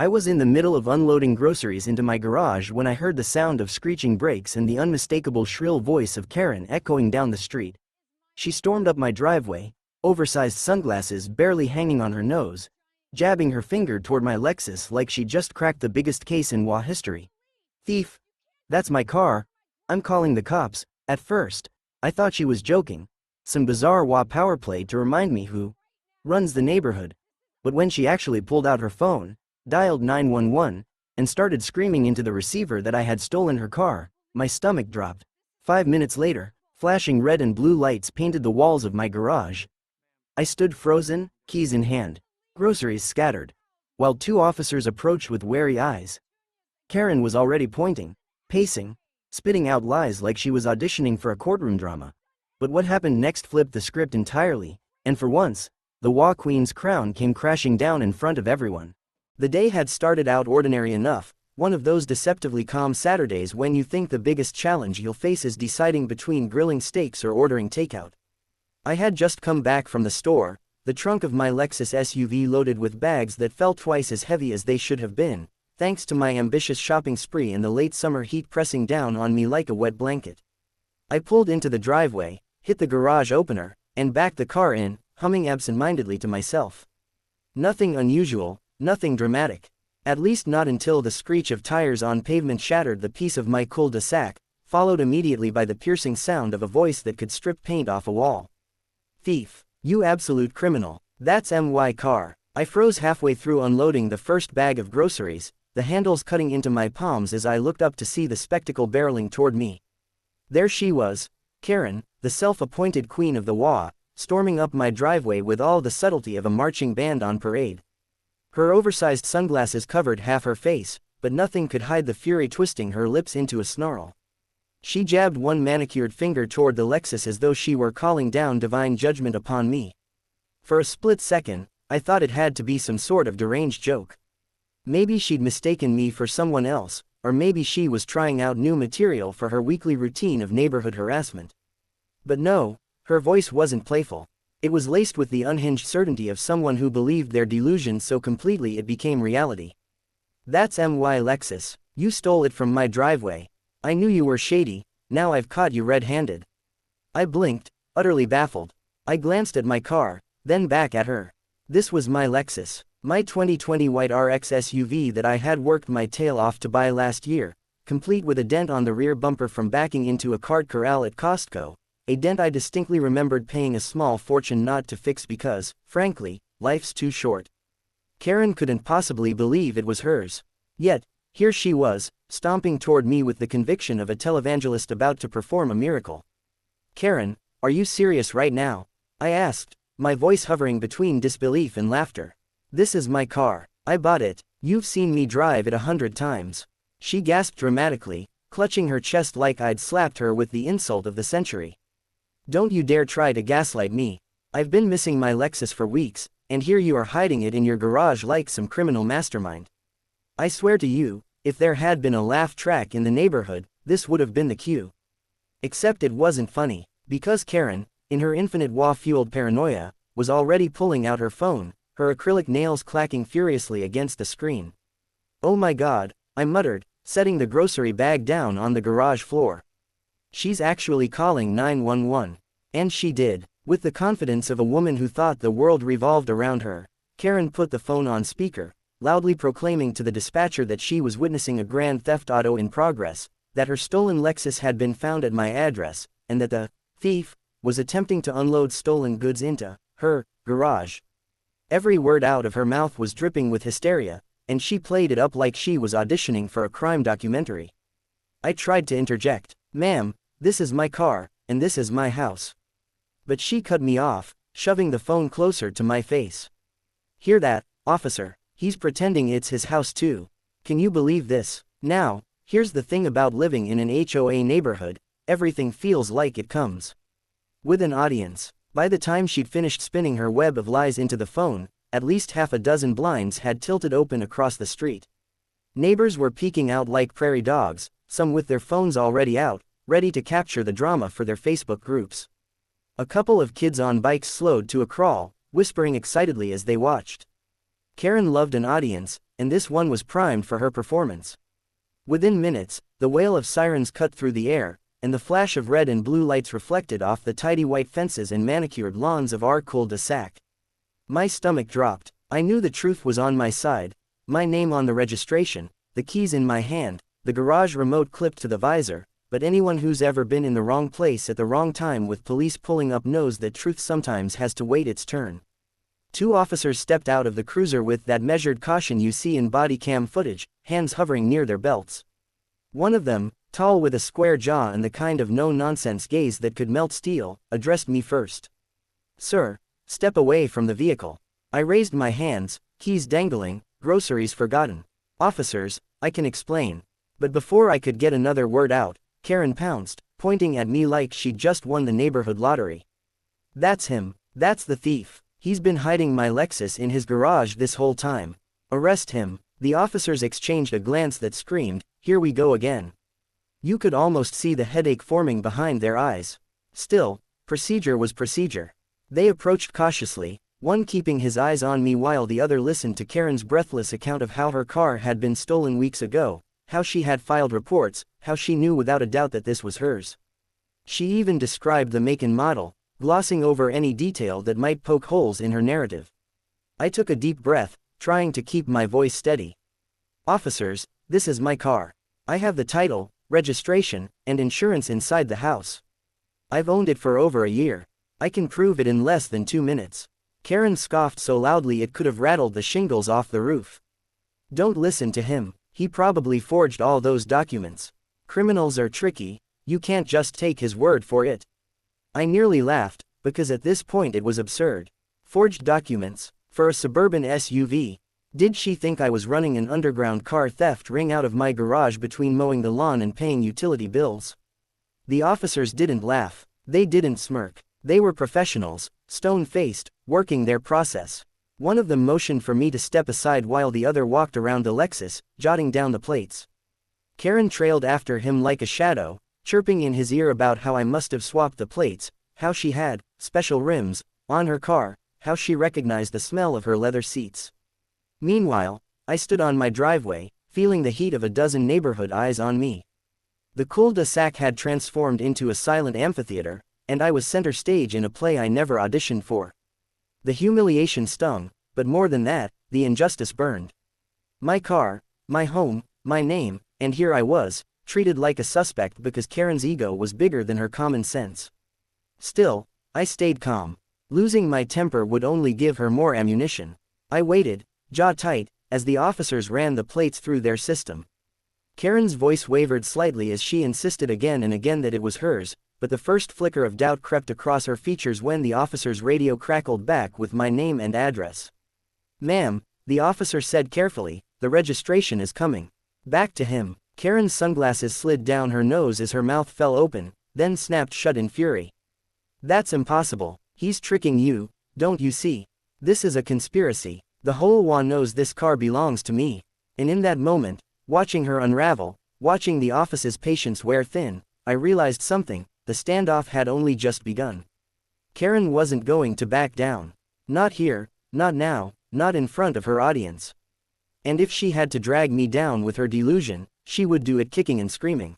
I was in the middle of unloading groceries into my garage when I heard the sound of screeching brakes and the unmistakable shrill voice of Karen echoing down the street. She stormed up my driveway, oversized sunglasses barely hanging on her nose, jabbing her finger toward my Lexus like she just cracked the biggest case in HOA history. "Thief! That's my car. I'm calling the cops." At first, I thought she was joking, some bizarre HOA power play to remind me who runs the neighborhood. But when she actually pulled out her phone, dialed 911, and started screaming into the receiver that I had stolen her car, my stomach dropped. 5 minutes later, flashing red and blue lights painted the walls of my garage. I stood frozen, keys in hand, groceries scattered, while 2 officers approached with wary eyes. Karen was already pointing, pacing, spitting out lies like she was auditioning for a courtroom drama. But what happened next flipped the script entirely, and for once, the HOA Queen's crown came crashing down in front of everyone. The day had started out ordinary enough, one of those deceptively calm Saturdays when you think the biggest challenge you'll face is deciding between grilling steaks or ordering takeout. I had just come back from the store, the trunk of my Lexus SUV loaded with bags that felt twice as heavy as they should have been, thanks to my ambitious shopping spree and the late summer heat pressing down on me like a wet blanket. I pulled into the driveway, hit the garage opener, and backed the car in, humming absent-mindedly to myself. Nothing unusual, nothing dramatic. At least not until the screech of tires on pavement shattered the peace of my cul-de-sac, followed immediately by the piercing sound of a voice that could strip paint off a wall. "Thief! You absolute criminal! That's my car!" I froze halfway through unloading the first bag of groceries, the handles cutting into my palms as I looked up to see the spectacle barreling toward me. There she was, Karen, the self-appointed queen of the HOA, storming up my driveway with all the subtlety of a marching band on parade. Her oversized sunglasses covered half her face, but nothing could hide the fury twisting her lips into a snarl. She jabbed one manicured finger toward the Lexus as though she were calling down divine judgment upon me. For a split second, I thought it had to be some sort of deranged joke. Maybe she'd mistaken me for someone else, or maybe she was trying out new material for her weekly routine of neighborhood harassment. But no, her voice wasn't playful. It was laced with the unhinged certainty of someone who believed their delusion so completely it became reality. "That's my Lexus. You stole it from my driveway. I knew you were shady, now I've caught you red-handed." I blinked, utterly baffled. I glanced at my car, then back at her. This was my Lexus, my 2020 white RX SUV that I had worked my tail off to buy last year, complete with a dent on the rear bumper from backing into a cart corral at Costco. A dent I distinctly remembered paying a small fortune not to fix because, frankly, life's too short. Karen couldn't possibly believe it was hers. Yet, here she was, stomping toward me with the conviction of a televangelist about to perform a miracle. "Karen, are you serious right now?" I asked, my voice hovering between disbelief and laughter. "This is my car. I bought it. You've seen me drive it 100 times. She gasped dramatically, clutching her chest like I'd slapped her with the insult of the century. "Don't you dare try to gaslight me. I've been missing my Lexus for weeks, and here you are hiding it in your garage like some criminal mastermind. I swear to you, if there had been a laugh track in the neighborhood, this would have been the cue." Except it wasn't funny, because Karen, in her infinite HOA-fueled paranoia, was already pulling out her phone, her acrylic nails clacking furiously against the screen. "Oh my God," I muttered, setting the grocery bag down on the garage floor. "She's actually calling 911. And she did. With the confidence of a woman who thought the world revolved around her, Karen put the phone on speaker, loudly proclaiming to the dispatcher that she was witnessing a grand theft auto in progress, that her stolen Lexus had been found at my address, and that the thief was attempting to unload stolen goods into her garage. Every word out of her mouth was dripping with hysteria, and she played it up like she was auditioning for a crime documentary. I tried to interject, "Ma'am, this is my car, and this is my house." But she cut me off, shoving the phone closer to my face. "Hear that, officer? He's pretending it's his house too. Can you believe this? Now, here's the thing about living in an HOA neighborhood, everything feels like it comes with an audience." By the time she'd finished spinning her web of lies into the phone, at least half a dozen blinds had tilted open across the street. Neighbors were peeking out like prairie dogs, some with their phones already out, ready to capture the drama for their Facebook groups. A couple of kids on bikes slowed to a crawl, whispering excitedly as they watched. Karen loved an audience, and this one was primed for her performance. Within minutes, the wail of sirens cut through the air, and the flash of red and blue lights reflected off the tidy white fences and manicured lawns of our cul-de-sac. My stomach dropped. I knew the truth was on my side. My name on the registration, the keys in my hand, the garage remote clipped to the visor, but anyone who's ever been in the wrong place at the wrong time with police pulling up knows that truth sometimes has to wait its turn. Two officers stepped out of the cruiser with that measured caution you see in body cam footage, hands hovering near their belts. One of them, tall with a square jaw and the kind of no-nonsense gaze that could melt steel, addressed me first. "Sir, step away from the vehicle." I raised my hands, keys dangling, groceries forgotten. "Officers, I can explain." But before I could get another word out, Karen pounced, pointing at me like she'd just won the neighborhood lottery. "That's him. That's the thief. He's been hiding my Lexus in his garage this whole time. Arrest him." The officers exchanged a glance that screamed, "Here we go again." You could almost see the headache forming behind their eyes. Still, procedure was procedure. They approached cautiously, one keeping his eyes on me while the other listened to Karen's breathless account of how her car had been stolen weeks ago, how she had filed reports, how she knew without a doubt that this was hers. She even described the make and model, glossing over any detail that might poke holes in her narrative. I took a deep breath, trying to keep my voice steady. "Officers, this is my car. I have the title, registration, and insurance inside the house. I've owned it for over a year. I can prove it in less than 2 minutes." Karen scoffed so loudly it could have rattled the shingles off the roof. "Don't listen to him. He probably forged all those documents. Criminals are tricky, you can't just take his word for it." I nearly laughed, because at this point it was absurd. Forged documents, for a suburban SUV. Did she think I was running an underground car theft ring out of my garage between mowing the lawn and paying utility bills? The officers didn't laugh, they didn't smirk. They were professionals, stone-faced, working their process. One of them motioned for me to step aside while the other walked around the Lexus, jotting down the plates. Karen trailed after him like a shadow, chirping in his ear about how I must have swapped the plates, how she had special rims on her car, how she recognized the smell of her leather seats. Meanwhile, I stood on my driveway, feeling the heat of a dozen neighborhood eyes on me. The cul-de-sac had transformed into a silent amphitheater, and I was center stage in a play I never auditioned for. The humiliation stung, but more than that, the injustice burned. My car, my home, my name, and here I was, treated like a suspect because Karen's ego was bigger than her common sense. Still, I stayed calm. Losing my temper would only give her more ammunition. I waited, jaw tight, as the officers ran the plates through their system. Karen's voice wavered slightly as she insisted again and again that it was hers, but the first flicker of doubt crept across her features when the officer's radio crackled back with my name and address. "Ma'am," the officer said carefully, "the registration is coming." Back to him. Karen's sunglasses slid down her nose as her mouth fell open, then snapped shut in fury. "That's impossible. He's tricking you, don't you see? This is a conspiracy. The whole HOA knows this car belongs to me." And in that moment, watching her unravel, watching the office's patience wear thin, I realized something: the standoff had only just begun. Karen wasn't going to back down. Not here, not now, not in front of her audience. And if she had to drag me down with her delusion, she would do it kicking and screaming.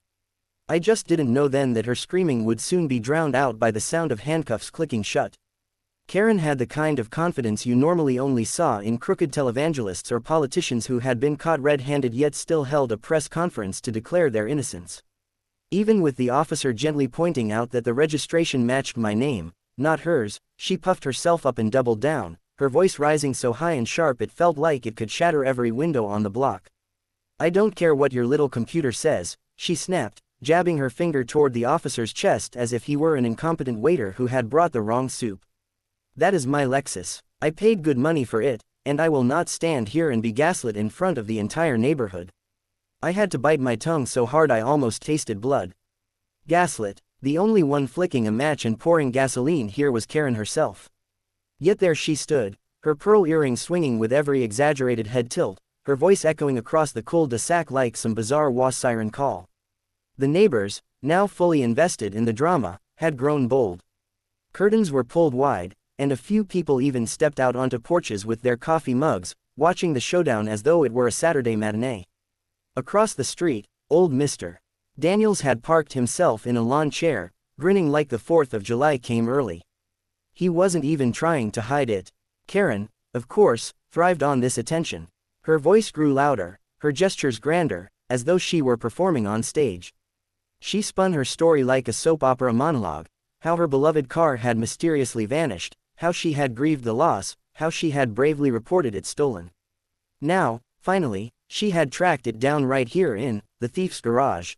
I just didn't know then that her screaming would soon be drowned out by the sound of handcuffs clicking shut. Karen had the kind of confidence you normally only saw in crooked televangelists or politicians who had been caught red-handed yet still held a press conference to declare their innocence. Even with the officer gently pointing out that the registration matched my name, not hers, she puffed herself up and doubled down, her voice rising so high and sharp it felt like it could shatter every window on the block. "I don't care what your little computer says," she snapped, jabbing her finger toward the officer's chest as if he were an incompetent waiter who had brought the wrong soup. "That is my Lexus. I paid good money for it, and I will not stand here and be gaslit in front of the entire neighborhood." I had to bite my tongue so hard I almost tasted blood. Gaslit. The only one flicking a match and pouring gasoline here was Karen herself. Yet there she stood, her pearl earrings swinging with every exaggerated head tilt, her voice echoing across the cul-de-sac like some bizarre HOA siren call. The neighbors, now fully invested in the drama, had grown bold. Curtains were pulled wide, and a few people even stepped out onto porches with their coffee mugs, watching the showdown as though it were a Saturday matinee. Across the street, old Mr. Daniels had parked himself in a lawn chair, grinning like the 4th of July came early. He wasn't even trying to hide it. Karen, of course, thrived on this attention. Her voice grew louder, her gestures grander, as though she were performing on stage. She spun her story like a soap opera monologue, how her beloved car had mysteriously vanished, how she had grieved the loss, how she had bravely reported it stolen. Now, finally, she had tracked it down right here in the thief's garage.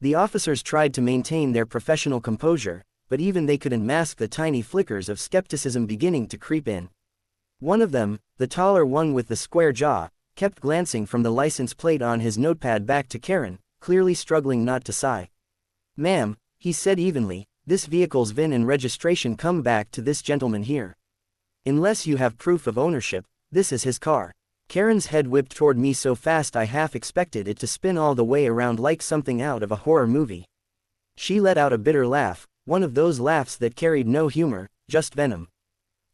The officers tried to maintain their professional composure, but even they couldn't mask the tiny flickers of skepticism beginning to creep in. One of them, the taller one with the square jaw, kept glancing from the license plate on his notepad back to Karen, clearly struggling not to sigh. "Ma'am," he said evenly, "this vehicle's VIN and registration come back to this gentleman here. Unless you have proof of ownership, this is his car." Karen's head whipped toward me so fast I half expected it to spin all the way around like something out of a horror movie. She let out a bitter laugh, one of those laughs that carried no humor, just venom.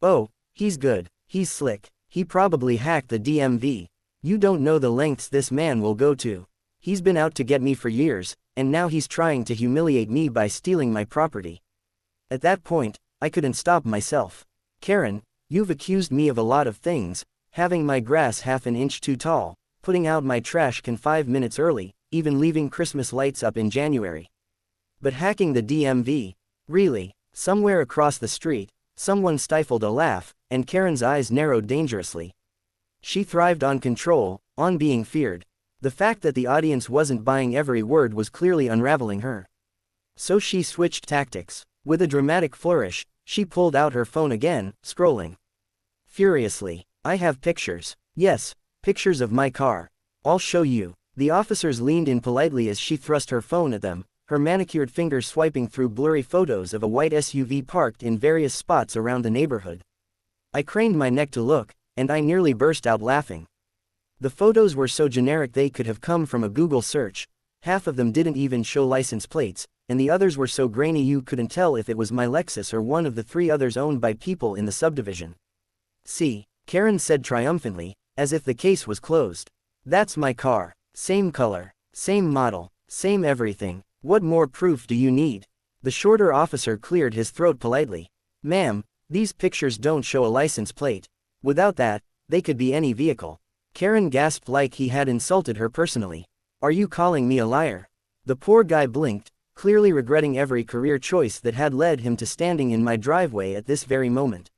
"Oh, he's good, he's slick, he probably hacked the DMV. You don't know the lengths this man will go to. He's been out to get me for years, and now he's trying to humiliate me by stealing my property." At that point, I couldn't stop myself. "Karen, you've accused me of a lot of things, having my grass half an inch too tall, putting out my trash can 5 minutes early, even leaving Christmas lights up in January. But hacking the DMV? Really?" Somewhere across the street, someone stifled a laugh, and Karen's eyes narrowed dangerously. She thrived on control, on being feared. The fact that the audience wasn't buying every word was clearly unraveling her. So she switched tactics. With a dramatic flourish, she pulled out her phone again, scrolling furiously. "I have pictures. Yes, pictures of my car. I'll show you." The officers leaned in politely as she thrust her phone at them, her manicured fingers swiping through blurry photos of a white SUV parked in various spots around the neighborhood. I craned my neck to look, and I nearly burst out laughing. The photos were so generic they could have come from a Google search. Half of them didn't even show license plates, and the others were so grainy you couldn't tell if it was my Lexus or one of the 3 others owned by people in the subdivision. "See," Karen said triumphantly, as if the case was closed. "That's my car. Same color, same model, same everything. What more proof do you need?" The shorter officer cleared his throat politely. "Ma'am, these pictures don't show a license plate. Without that, they could be any vehicle." Karen gasped like he had insulted her personally. "Are you calling me a liar?" The poor guy blinked, clearly regretting every career choice that had led him to standing in my driveway at this very moment.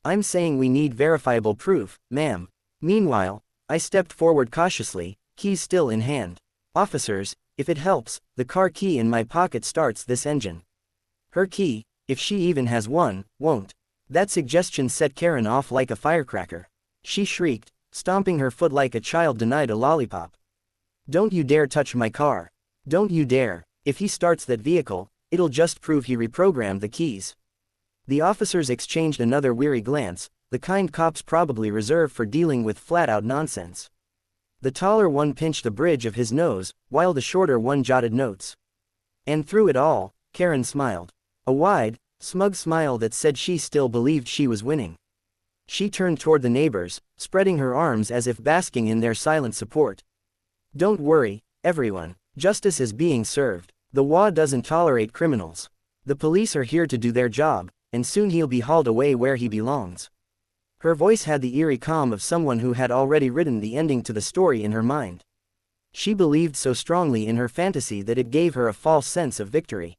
"I'm saying we need verifiable proof, ma'am." Meanwhile, I stepped forward cautiously, keys still in hand. "Officers, if it helps, the car key in my pocket starts this engine." Her key, if she even has one, won't. That suggestion set Karen off like a firecracker. She shrieked, stomping her foot like a child denied a lollipop. "Don't you dare touch my car. Don't you dare. If he starts that vehicle, it'll just prove he reprogrammed the keys." The officers exchanged another weary glance, the kind cops probably reserve for dealing with flat-out nonsense. The taller one pinched the bridge of his nose, while the shorter one jotted notes. And through it all, Karen smiled. A wide, smug smile that said she still believed she was winning. She turned toward the neighbors, spreading her arms as if basking in their silent support. "Don't worry, everyone. Justice is being served. The law doesn't tolerate criminals. The police are here to do their job, and soon he'll be hauled away where he belongs." Her voice had the eerie calm of someone who had already written the ending to the story in her mind. She believed so strongly in her fantasy that it gave her a false sense of victory.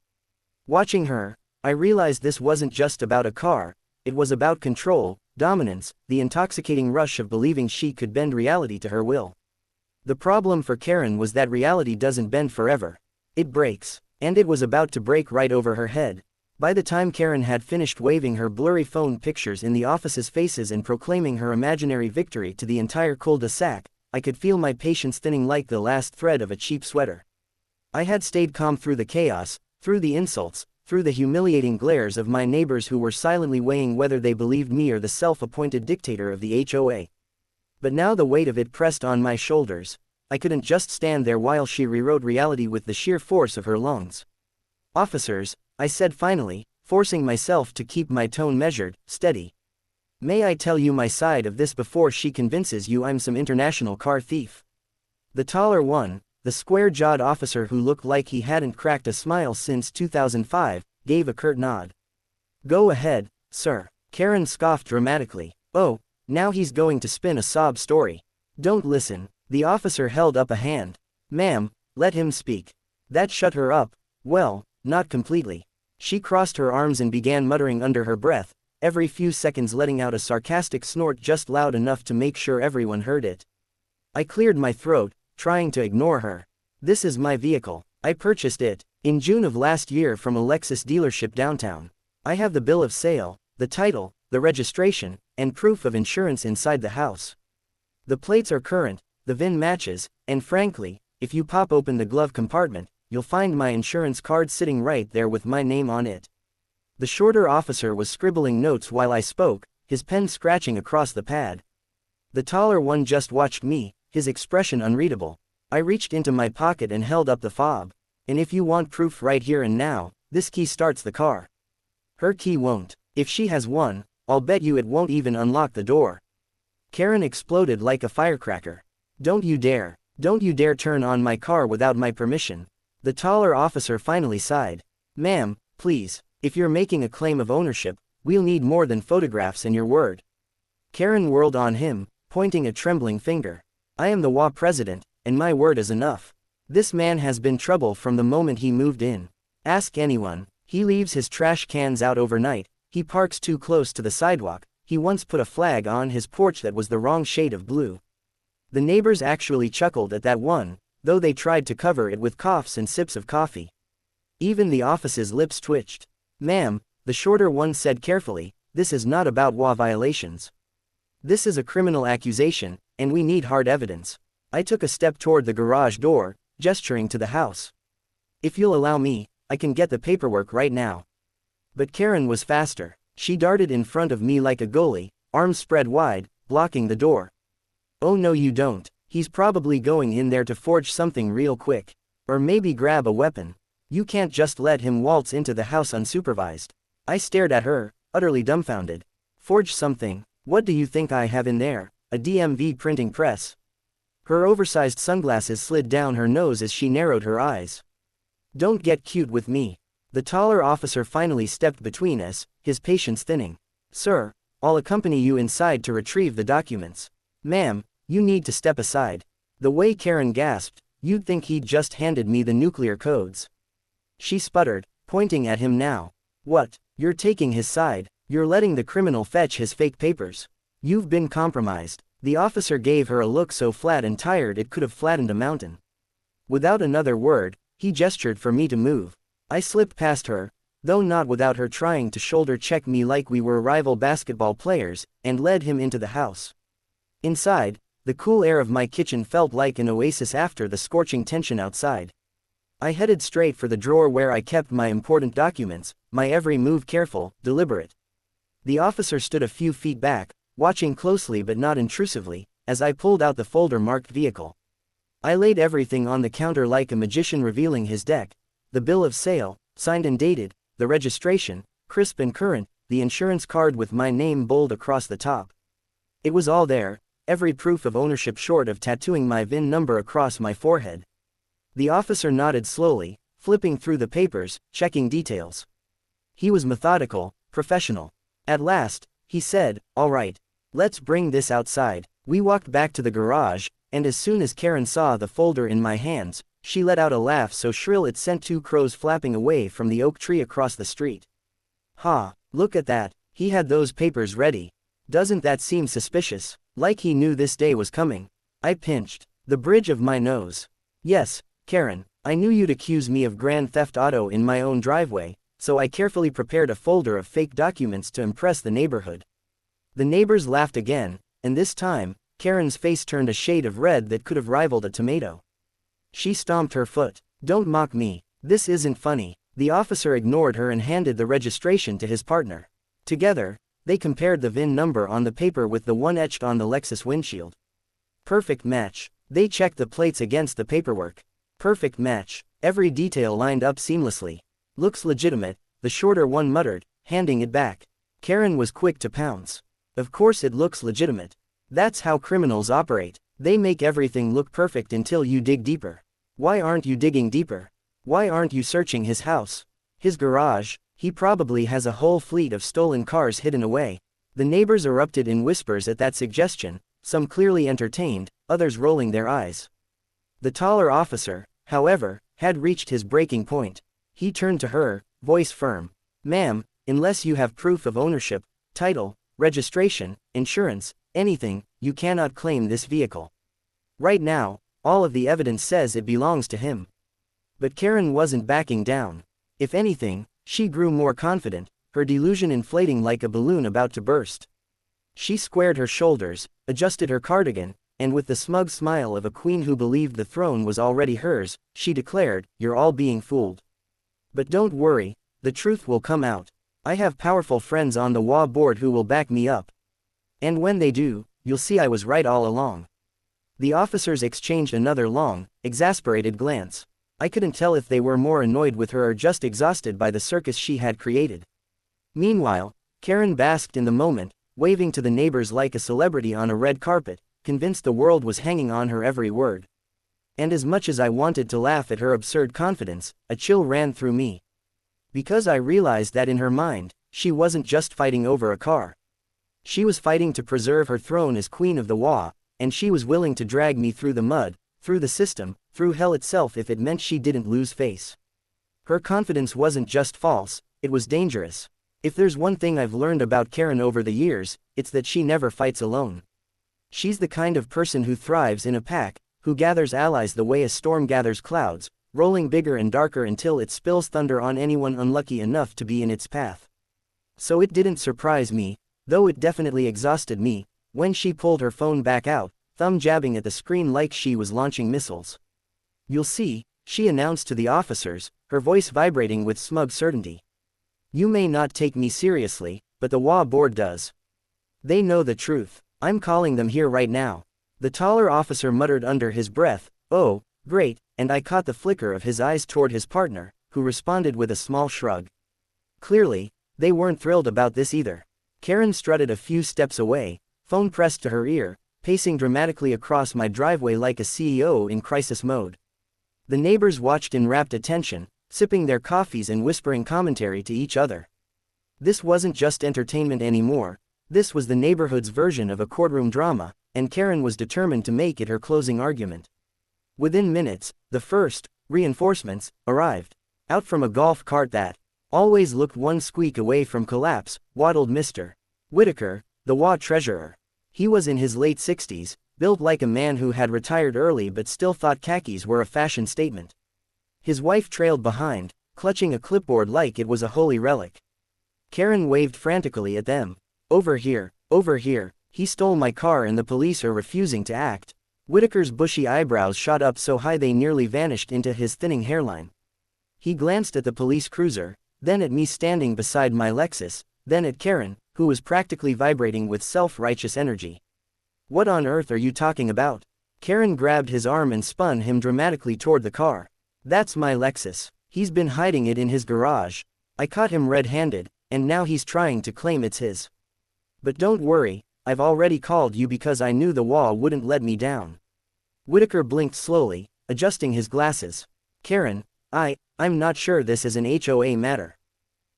Watching her, I realized this wasn't just about a car, it was about control, dominance, the intoxicating rush of believing she could bend reality to her will. The problem for Karen was that reality doesn't bend forever. It breaks. And it was about to break right over her head. By the time Karen had finished waving her blurry phone pictures in the office's faces and proclaiming her imaginary victory to the entire cul-de-sac, I could feel my patience thinning like the last thread of a cheap sweater. I had stayed calm through the chaos, through the insults, through the humiliating glares of my neighbors who were silently weighing whether they believed me or the self-appointed dictator of the HOA. But now the weight of it pressed on my shoulders. I couldn't just stand there while she rewrote reality with the sheer force of her lungs. "Officers," I said finally, forcing myself to keep my tone measured, steady. May I tell you my side of this before she convinces you I'm some international car thief? The taller one, the square-jawed officer who looked like he hadn't cracked a smile since 2005, gave a curt nod. Go ahead, sir. Karen scoffed dramatically. Oh, now he's going to spin a sob story. Don't listen. The officer held up a hand. Ma'am, let him speak. That shut her up. Well, not completely. She crossed her arms and began muttering under her breath, every few seconds letting out a sarcastic snort just loud enough to make sure everyone heard it. I cleared my throat, trying to ignore her. This is my vehicle. I purchased it in June of last year from a Lexus dealership downtown. I have the bill of sale, the title, the registration, and proof of insurance inside the house. The plates are current, the VIN matches, and frankly, if you pop open the glove compartment, you'll find my insurance card sitting right there with my name on it. The shorter officer was scribbling notes while I spoke, his pen scratching across the pad. The taller one just watched me, his expression unreadable. I reached into my pocket and held up the fob. And if you want proof right here and now, this key starts the car. Her key won't. If she has one, I'll bet you it won't even unlock the door. Karen exploded like a firecracker. Don't you dare. Don't you dare turn on my car without my permission. The taller officer finally sighed. Ma'am, please, if you're making a claim of ownership, we'll need more than photographs and your word. Karen whirled on him, pointing a trembling finger. I am the HOA president, and my word is enough. This man has been trouble from the moment he moved in. Ask anyone. He leaves his trash cans out overnight, he parks too close to the sidewalk, he once put a flag on his porch that was the wrong shade of blue. The neighbors actually chuckled at that one, though they tried to cover it with coughs and sips of coffee. Even the office's lips twitched. Ma'am, the shorter one said carefully, this is not about HOA violations. This is a criminal accusation, and we need hard evidence. I took a step toward the garage door, gesturing to the house. If you'll allow me, I can get the paperwork right now. But Karen was faster. She darted in front of me like a goalie, arms spread wide, blocking the door. Oh no you don't. He's probably going in there to forge something real quick. Or maybe grab a weapon. You can't just let him waltz into the house unsupervised. I stared at her, utterly dumbfounded. Forge something? What do you think I have in there? A DMV printing press? Her oversized sunglasses slid down her nose as she narrowed her eyes. Don't get cute with me. The taller officer finally stepped between us, his patience thinning. Sir, I'll accompany you inside to retrieve the documents. Ma'am, you need to step aside. The way Karen gasped, you'd think he'd just handed me the nuclear codes. She sputtered, pointing at him now. What? You're taking his side. You're letting the criminal fetch his fake papers. You've been compromised. The officer gave her a look so flat and tired it could have flattened a mountain. Without another word, he gestured for me to move. I slipped past her, though not without her trying to shoulder check me like we were rival basketball players, and led him into the house. Inside, the cool air of my kitchen felt like an oasis after the scorching tension outside. I headed straight for the drawer where I kept my important documents, my every move careful, deliberate. The officer stood a few feet back, watching closely but not intrusively, as I pulled out the folder marked vehicle. I laid everything on the counter like a magician revealing his deck. The bill of sale, signed and dated, the registration, crisp and current, the insurance card with my name bold across the top. It was all there, every proof of ownership short of tattooing my VIN number across my forehead. The officer nodded slowly, flipping through the papers, checking details. He was methodical, professional. At last, he said, "All right. Let's bring this outside." We walked back to the garage, and as soon as Karen saw the folder in my hands, she let out a laugh so shrill it sent two crows flapping away from the oak tree across the street. Ha, look at that, he had those papers ready. Doesn't that seem suspicious? Like he knew this day was coming. I pinched the bridge of my nose. Yes, Karen, I knew you'd accuse me of grand theft auto in my own driveway, so I carefully prepared a folder of fake documents to impress the neighborhood. The neighbors laughed again, and this time, Karen's face turned a shade of red that could have rivaled a tomato. She stomped her foot. Don't mock me. This isn't funny. The officer ignored her and handed the registration to his partner. Together, they compared the VIN number on the paper with the one etched on the Lexus windshield. Perfect match. They checked the plates against the paperwork. Perfect match. Every detail lined up seamlessly. Looks legitimate, the shorter one muttered, handing it back. Karen was quick to pounce. Of course it looks legitimate. That's how criminals operate. They make everything look perfect until you dig deeper. Why aren't you digging deeper? Why aren't you searching his house? His garage? He probably has a whole fleet of stolen cars hidden away. The neighbors erupted in whispers at that suggestion, some clearly entertained, others rolling their eyes. The taller officer, however, had reached his breaking point. He turned to her, voice firm. Ma'am, unless you have proof of ownership, title, registration, insurance, anything, you cannot claim this vehicle. Right now, all of the evidence says it belongs to him. But Karen wasn't backing down. If anything, she grew more confident, her delusion inflating like a balloon about to burst. She squared her shoulders, adjusted her cardigan, and with the smug smile of a queen who believed the throne was already hers, she declared, "You're all being fooled. But don't worry, the truth will come out. I have powerful friends on the HOA board who will back me up. And when they do, you'll see I was right all along." The officers exchanged another long, exasperated glance. I couldn't tell if they were more annoyed with her or just exhausted by the circus she had created. Meanwhile, Karen basked in the moment, waving to the neighbors like a celebrity on a red carpet, convinced the world was hanging on her every word. And as much as I wanted to laugh at her absurd confidence, a chill ran through me. Because I realized that in her mind, she wasn't just fighting over a car. She was fighting to preserve her throne as queen of the HOA, and she was willing to drag me through the mud, through the system, through hell itself if it meant she didn't lose face. Her confidence wasn't just false, it was dangerous. If there's one thing I've learned about Karen over the years, it's that she never fights alone. She's the kind of person who thrives in a pack, who gathers allies the way a storm gathers clouds, rolling bigger and darker until it spills thunder on anyone unlucky enough to be in its path. So it didn't surprise me, though it definitely exhausted me, when she pulled her phone back out, thumb jabbing at the screen like she was launching missiles. "You'll see," she announced to the officers, her voice vibrating with smug certainty. "You may not take me seriously, but the HOA board does. They know the truth. I'm calling them here right now." The taller officer muttered under his breath, "Oh, great," and I caught the flicker of his eyes toward his partner, who responded with a small shrug. Clearly, they weren't thrilled about this either. Karen strutted a few steps away, phone pressed to her ear, pacing dramatically across my driveway like a CEO in crisis mode. The neighbors watched in rapt attention, sipping their coffees and whispering commentary to each other. This wasn't just entertainment anymore, this was the neighborhood's version of a courtroom drama, and Karen was determined to make it her closing argument. Within minutes, the first reinforcements arrived. Out from a golf cart that always looked one squeak away from collapse, waddled Mr. Whitaker, the HOA treasurer. He was in his late 60s, built like a man who had retired early but still thought khakis were a fashion statement. His wife trailed behind, clutching a clipboard like it was a holy relic. Karen waved frantically at them. Over here, he stole my car and the police are refusing to act." Whitaker's bushy eyebrows shot up so high they nearly vanished into his thinning hairline. He glanced at the police cruiser, then at me standing beside my Lexus, then at Karen, who was practically vibrating with self-righteous energy. "What on earth are you talking about?" Karen grabbed his arm and spun him dramatically toward the car. "That's my Lexus. He's been hiding it in his garage. I caught him red-handed, and now he's trying to claim it's his. But don't worry, I've already called you because I knew the HOA wouldn't let me down." Whitaker blinked slowly, adjusting his glasses. "Karen, I'm not sure this is an HOA matter."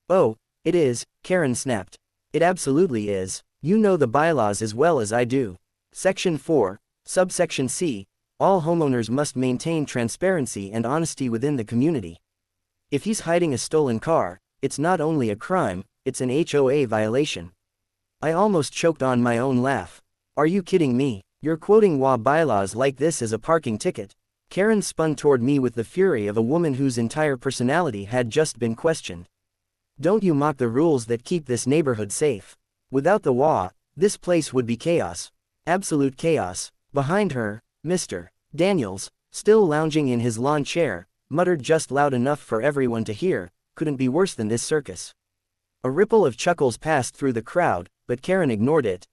"Oh, it is," Karen snapped. "It absolutely is. You know the bylaws as well as I do. Section 4, subsection C, all homeowners must maintain transparency and honesty within the community. If he's hiding a stolen car, it's not only a crime, it's an HOA violation." I almost choked on my own laugh. "Are you kidding me? You're quoting HOA bylaws like this is a parking ticket." Karen spun toward me with the fury of a woman whose entire personality had just been questioned. "Don't you mock the rules that keep this neighborhood safe. Without the HOA, this place would be chaos. Absolute chaos." Behind her, Mr. Daniels, still lounging in his lawn chair, muttered just loud enough for everyone to hear, "Couldn't be worse than this circus." A ripple of chuckles passed through the crowd, but Karen ignored it.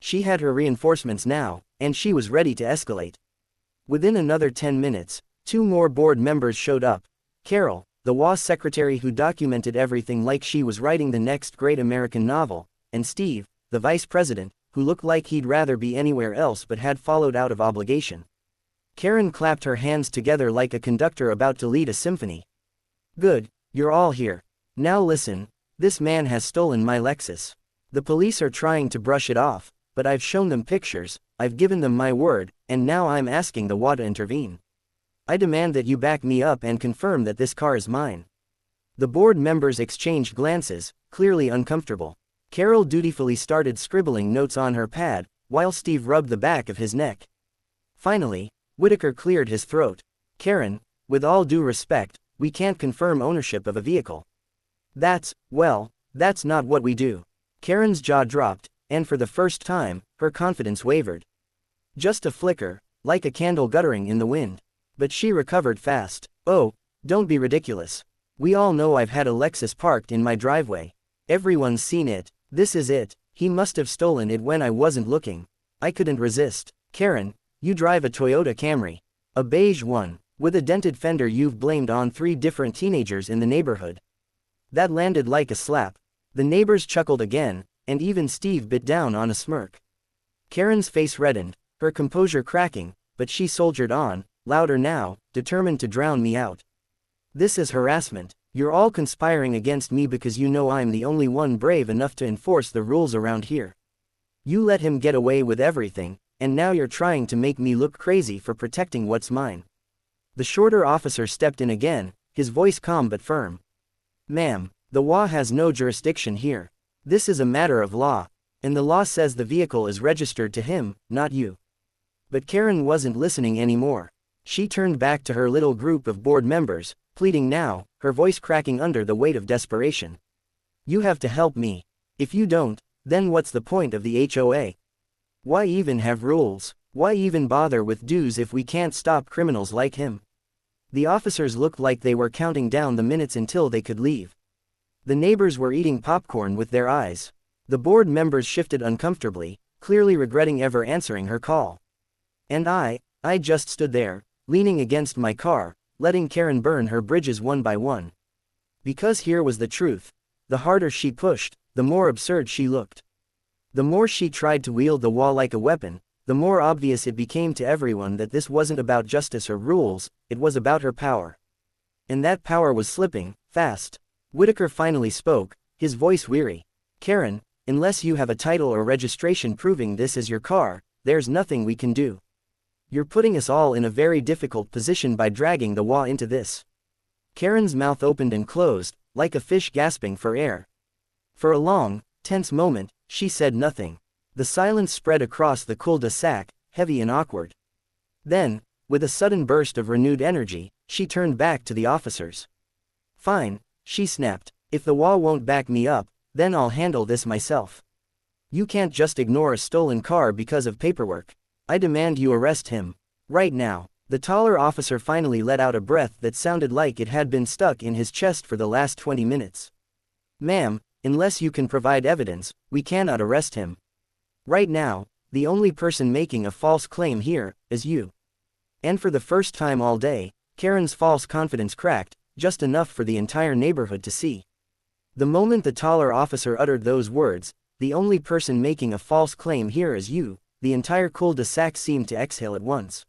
She had her reinforcements now, and she was ready to escalate. Within another 10 minutes, 2 more board members showed up. Carol, the HOA secretary who documented everything like she was writing the next great American novel, and Steve, the vice president, who looked like he'd rather be anywhere else but had followed out of obligation. Karen clapped her hands together like a conductor about to lead a symphony. Good, you're all here. Now listen, this man has stolen my Lexus. The police are trying to brush it off, but I've shown them pictures, I've given them my word, and now I'm asking the HOA to intervene. I demand that you back me up and confirm that this car is mine. The board members exchanged glances, clearly uncomfortable. Carol dutifully started scribbling notes on her pad, while Steve rubbed the back of his neck. Finally, Whitaker cleared his throat. Karen, with all due respect, we can't confirm ownership of a vehicle. That's not what we do. Karen's jaw dropped, and for the first time, her confidence wavered. Just a flicker, like a candle guttering in the wind. But she recovered fast. Oh, don't be ridiculous. We all know I've had a Lexus parked in my driveway. Everyone's seen it. This is it. He must have stolen it when I wasn't looking. I couldn't resist. Karen, you drive a Toyota Camry. A beige one, with a dented fender you've blamed on 3 different teenagers in the neighborhood. That landed like a slap. The neighbors chuckled again, and even Steve bit down on a smirk. Karen's face reddened, her composure cracking, but she soldiered on, louder now, determined to drown me out. This is harassment. You're all conspiring against me because you know I'm the only one brave enough to enforce the rules around here. You let him get away with everything, and now you're trying to make me look crazy for protecting what's mine. The shorter officer stepped in again, his voice calm but firm. Ma'am, the HOA has no jurisdiction here. This is a matter of law, and the law says the vehicle is registered to him, not you. But Karen wasn't listening anymore. She turned back to her little group of board members, pleading now, her voice cracking under the weight of desperation. You have to help me. If you don't, then what's the point of the HOA? Why even have rules? Why even bother with dues if we can't stop criminals like him? The officers looked like they were counting down the minutes until they could leave. The neighbors were eating popcorn with their eyes. The board members shifted uncomfortably, clearly regretting ever answering her call. And I just stood there, leaning against my car, letting Karen burn her bridges one by one. Because here was the truth. The harder she pushed, the more absurd she looked. The more she tried to wield the HOA like a weapon, the more obvious it became to everyone that this wasn't about justice or rules, it was about her power. And that power was slipping, fast. Whitaker finally spoke, his voice weary. Karen, unless you have a title or registration proving this is your car, there's nothing we can do. You're putting us all in a very difficult position by dragging the HOA into this. Karen's mouth opened and closed, like a fish gasping for air. For a long, tense moment, she said nothing. The silence spread across the cul-de-sac, heavy and awkward. Then, with a sudden burst of renewed energy, she turned back to the officers. Fine, she snapped. If the HOA won't back me up, then I'll handle this myself. You can't just ignore a stolen car because of paperwork. I demand you arrest him. Right now. The taller officer finally let out a breath that sounded like it had been stuck in his chest for the last 20 minutes. Ma'am, unless you can provide evidence, we cannot arrest him. Right now, the only person making a false claim here is you. And for the first time all day, Karen's false confidence cracked, just enough for the entire neighborhood to see. The moment the taller officer uttered those words, the only person making a false claim here is you, the entire cul-de-sac seemed to exhale at once.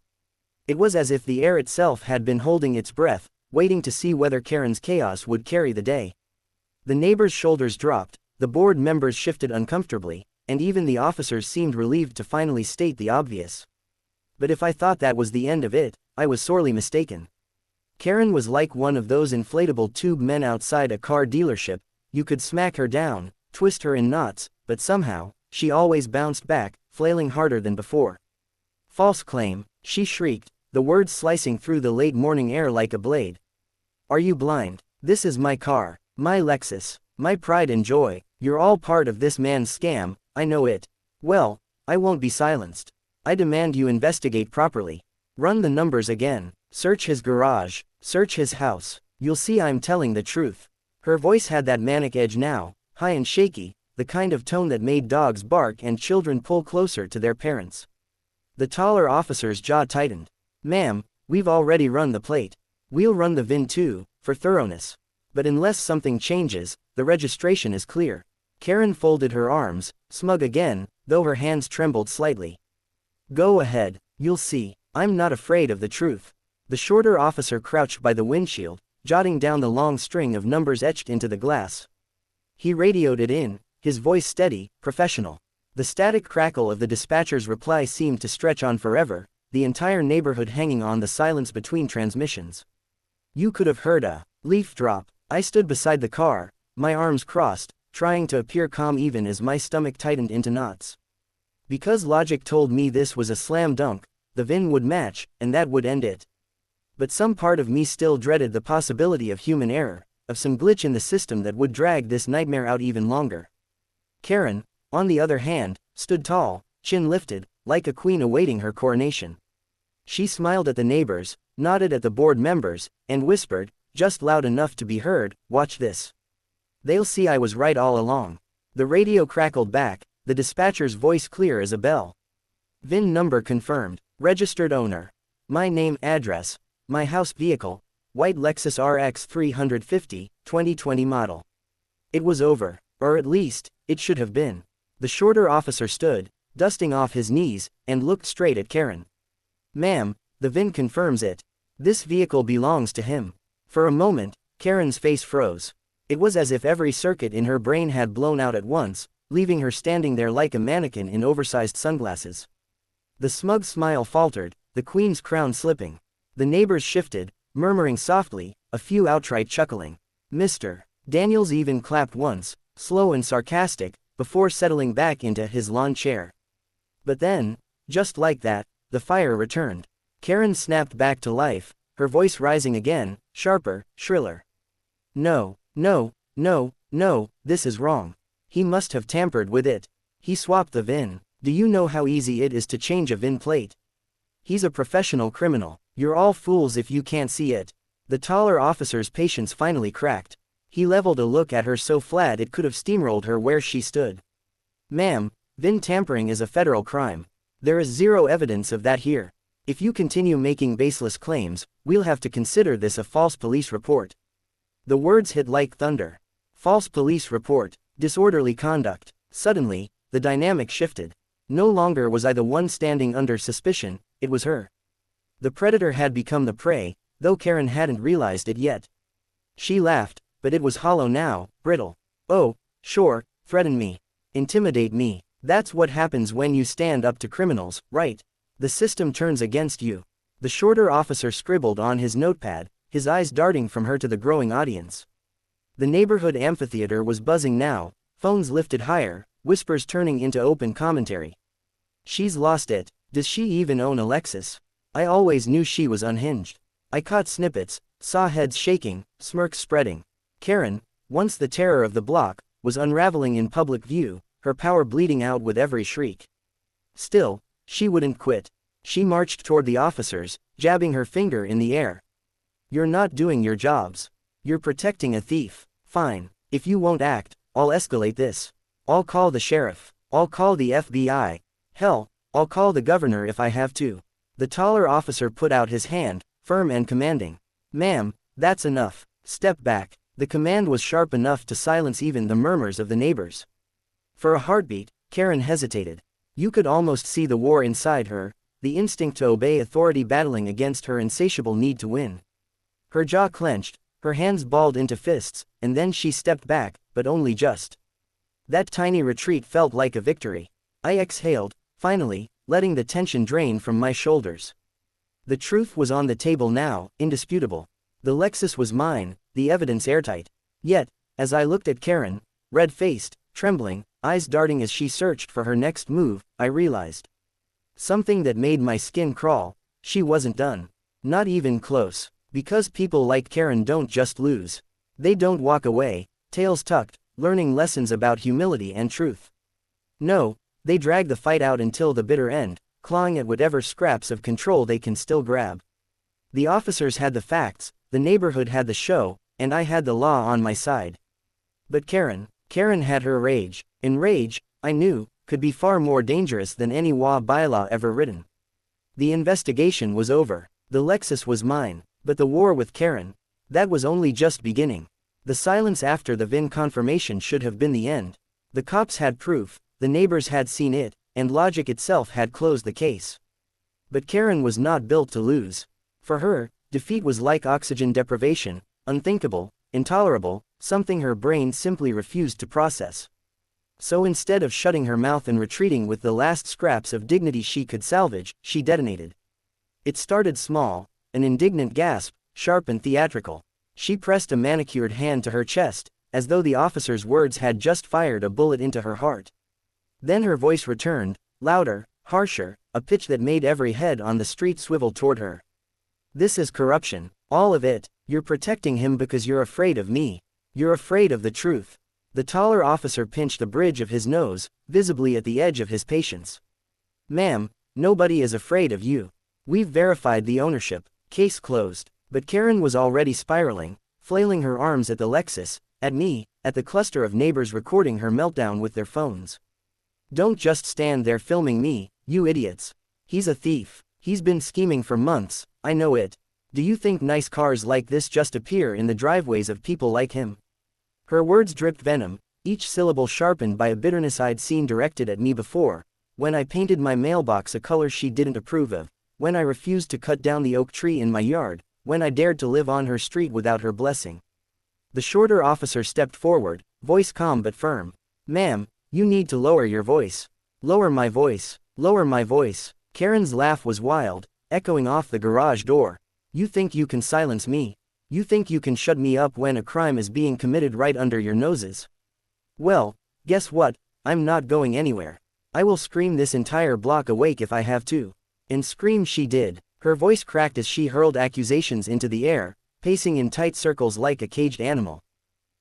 It was as if the air itself had been holding its breath, waiting to see whether Karen's chaos would carry the day. The neighbors' shoulders dropped, the board members shifted uncomfortably, and even the officers seemed relieved to finally state the obvious. But if I thought that was the end of it, I was sorely mistaken. Karen was like one of those inflatable tube men outside a car dealership. You could smack her down, twist her in knots, but somehow, she always bounced back, flailing harder than before. False claim, she shrieked, the words slicing through the late morning air like a blade. Are you blind? This is my car, my Lexus, my pride and joy. You're all part of this man's scam, I know it. Well, I won't be silenced. I demand you investigate properly. Run the numbers again. Search his garage, search his house. You'll see I'm telling the truth. Her voice had that manic edge now, high and shaky, the kind of tone that made dogs bark and children pull closer to their parents. The taller officer's jaw tightened. Ma'am, we've already run the plate. We'll run the VIN too, for thoroughness. But unless something changes, the registration is clear. Karen folded her arms, smug again, though her hands trembled slightly. Go ahead, you'll see, I'm not afraid of the truth. The shorter officer crouched by the windshield, jotting down the long string of numbers etched into the glass. He radioed it in, his voice steady, professional. The static crackle of the dispatcher's reply seemed to stretch on forever, the entire neighborhood hanging on the silence between transmissions. You could have heard a leaf drop. I stood beside the car, my arms crossed, trying to appear calm even as my stomach tightened into knots. Because logic told me this was a slam dunk, the VIN would match, and that would end it. But some part of me still dreaded the possibility of human error, of some glitch in the system that would drag this nightmare out even longer. Karen, on the other hand, stood tall, chin lifted, like a queen awaiting her coronation. She smiled at the neighbors, nodded at the board members, and whispered, just loud enough to be heard, watch this. They'll see I was right all along. The radio crackled back, the dispatcher's voice clear as a bell. VIN number confirmed, registered owner. My name, address, my house, vehicle, white Lexus RX 350, 2020 model. It was over, or at least, it should have been. The shorter officer stood, dusting off his knees, and looked straight at Karen. Ma'am, the VIN confirms it. This vehicle belongs to him. For a moment, Karen's face froze. It was as if every circuit in her brain had blown out at once, leaving her standing there like a mannequin in oversized sunglasses. The smug smile faltered, the queen's crown slipping. The neighbors shifted, murmuring softly, a few outright chuckling. Mr. Daniels even clapped once, slow and sarcastic, before settling back into his lawn chair. But then, just like that, the fire returned. Karen snapped back to life, her voice rising again, sharper, shriller. No, no, no, no, this is wrong. He must have tampered with it. He swapped the VIN. Do you know how easy it is to change a VIN plate? He's a professional criminal. You're all fools if you can't see it. The taller officer's patience finally cracked. He leveled a look at her so flat it could have steamrolled her where she stood. Ma'am, VIN tampering is a federal crime. There is zero evidence of that here. If you continue making baseless claims, we'll have to consider this a false police report. The words hit like thunder. False police report, disorderly conduct. Suddenly, the dynamic shifted. No longer was I the one standing under suspicion, it was her. The predator had become the prey, though Karen hadn't realized it yet. She laughed, but it was hollow now, brittle. Oh, sure, threaten me. Intimidate me. That's what happens when you stand up to criminals, right? The system turns against you. The shorter officer scribbled on his notepad, his eyes darting from her to the growing audience. The neighborhood amphitheater was buzzing now, phones lifted higher, whispers turning into open commentary. She's lost it. Does she even own a Lexus? I always knew she was unhinged. I caught snippets, saw heads shaking, smirks spreading. Karen, once the terror of the block, was unraveling in public view, her power bleeding out with every shriek. Still, she wouldn't quit. She marched toward the officers, jabbing her finger in the air. You're not doing your jobs. You're protecting a thief. Fine. If you won't act, I'll escalate this. I'll call the sheriff. I'll call the FBI. Hell, I'll call the governor if I have to. The taller officer put out his hand, firm and commanding. Ma'am, that's enough. Step back. The command was sharp enough to silence even the murmurs of the neighbors. For a heartbeat, Karen hesitated. You could almost see the war inside her, the instinct to obey authority battling against her insatiable need to win. Her jaw clenched, her hands balled into fists, and then she stepped back, but only just. That tiny retreat felt like a victory. I exhaled, finally, letting the tension drain from my shoulders. The truth was on the table now, indisputable. The Lexus was mine, the evidence airtight. Yet, as I looked at Karen, red-faced, trembling, eyes darting as she searched for her next move, I realized something that made my skin crawl. She wasn't done. Not even close. Because people like Karen don't just lose. They don't walk away, tails tucked, learning lessons about humility and truth. No, they drag the fight out until the bitter end, clawing at whatever scraps of control they can still grab. The officers had the facts, the neighborhood had the show, and I had the law on my side. But Karen had her rage, and rage, I knew, could be far more dangerous than any HOA bylaw ever written. The investigation was over. The Lexus was mine, but the war with Karen, that was only just beginning. The silence after the VIN confirmation should have been the end. The cops had proof, the neighbors had seen it, and logic itself had closed the case. But Karen was not built to lose. For her, defeat was like oxygen deprivation, unthinkable, intolerable, something her brain simply refused to process. So instead of shutting her mouth and retreating with the last scraps of dignity she could salvage, she detonated. It started small, an indignant gasp, sharp and theatrical. She pressed a manicured hand to her chest, as though the officer's words had just fired a bullet into her heart. Then her voice returned, louder, harsher, a pitch that made every head on the street swivel toward her. This is corruption, all of it. You're protecting him because you're afraid of me. You're afraid of the truth. The taller officer pinched the bridge of his nose, visibly at the edge of his patience. Ma'am, nobody is afraid of you. We've verified the ownership. Case closed. But Karen was already spiraling, flailing her arms at the Lexus, at me, at the cluster of neighbors recording her meltdown with their phones. Don't just stand there filming me, you idiots. He's a thief. He's been scheming for months, I know it. Do you think nice cars like this just appear in the driveways of people like him? Her words dripped venom, each syllable sharpened by a bitterness I'd seen directed at me before, when I painted my mailbox a color she didn't approve of, when I refused to cut down the oak tree in my yard, when I dared to live on her street without her blessing. The shorter officer stepped forward, voice calm but firm. Ma'am, you need to lower your voice. Lower my voice. Lower my voice. Karen's laugh was wild, echoing off the garage door. You think you can silence me? You think you can shut me up when a crime is being committed right under your noses? Well, guess what? I'm not going anywhere. I will scream this entire block awake if I have to. And scream she did. Her voice cracked as she hurled accusations into the air, pacing in tight circles like a caged animal.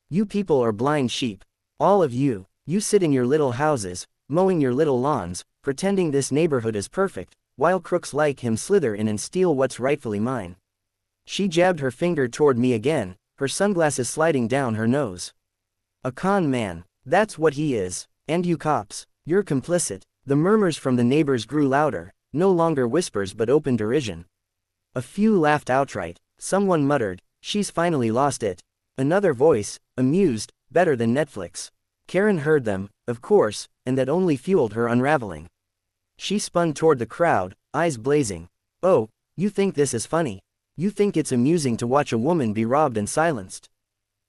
You people are blind sheep. All of you. You sit in your little houses, mowing your little lawns, pretending this neighborhood is perfect, while crooks like him slither in and steal what's rightfully mine. She jabbed her finger toward me again, her sunglasses sliding down her nose. A con man. That's what he is. And you cops. You're complicit. The murmurs from the neighbors grew louder, no longer whispers but open derision. A few laughed outright. Someone muttered, "She's finally lost it." Another voice, amused, "Better than Netflix." Karen heard them, of course, and that only fueled her unraveling. She spun toward the crowd, eyes blazing. Oh, you think this is funny? You think it's amusing to watch a woman be robbed and silenced?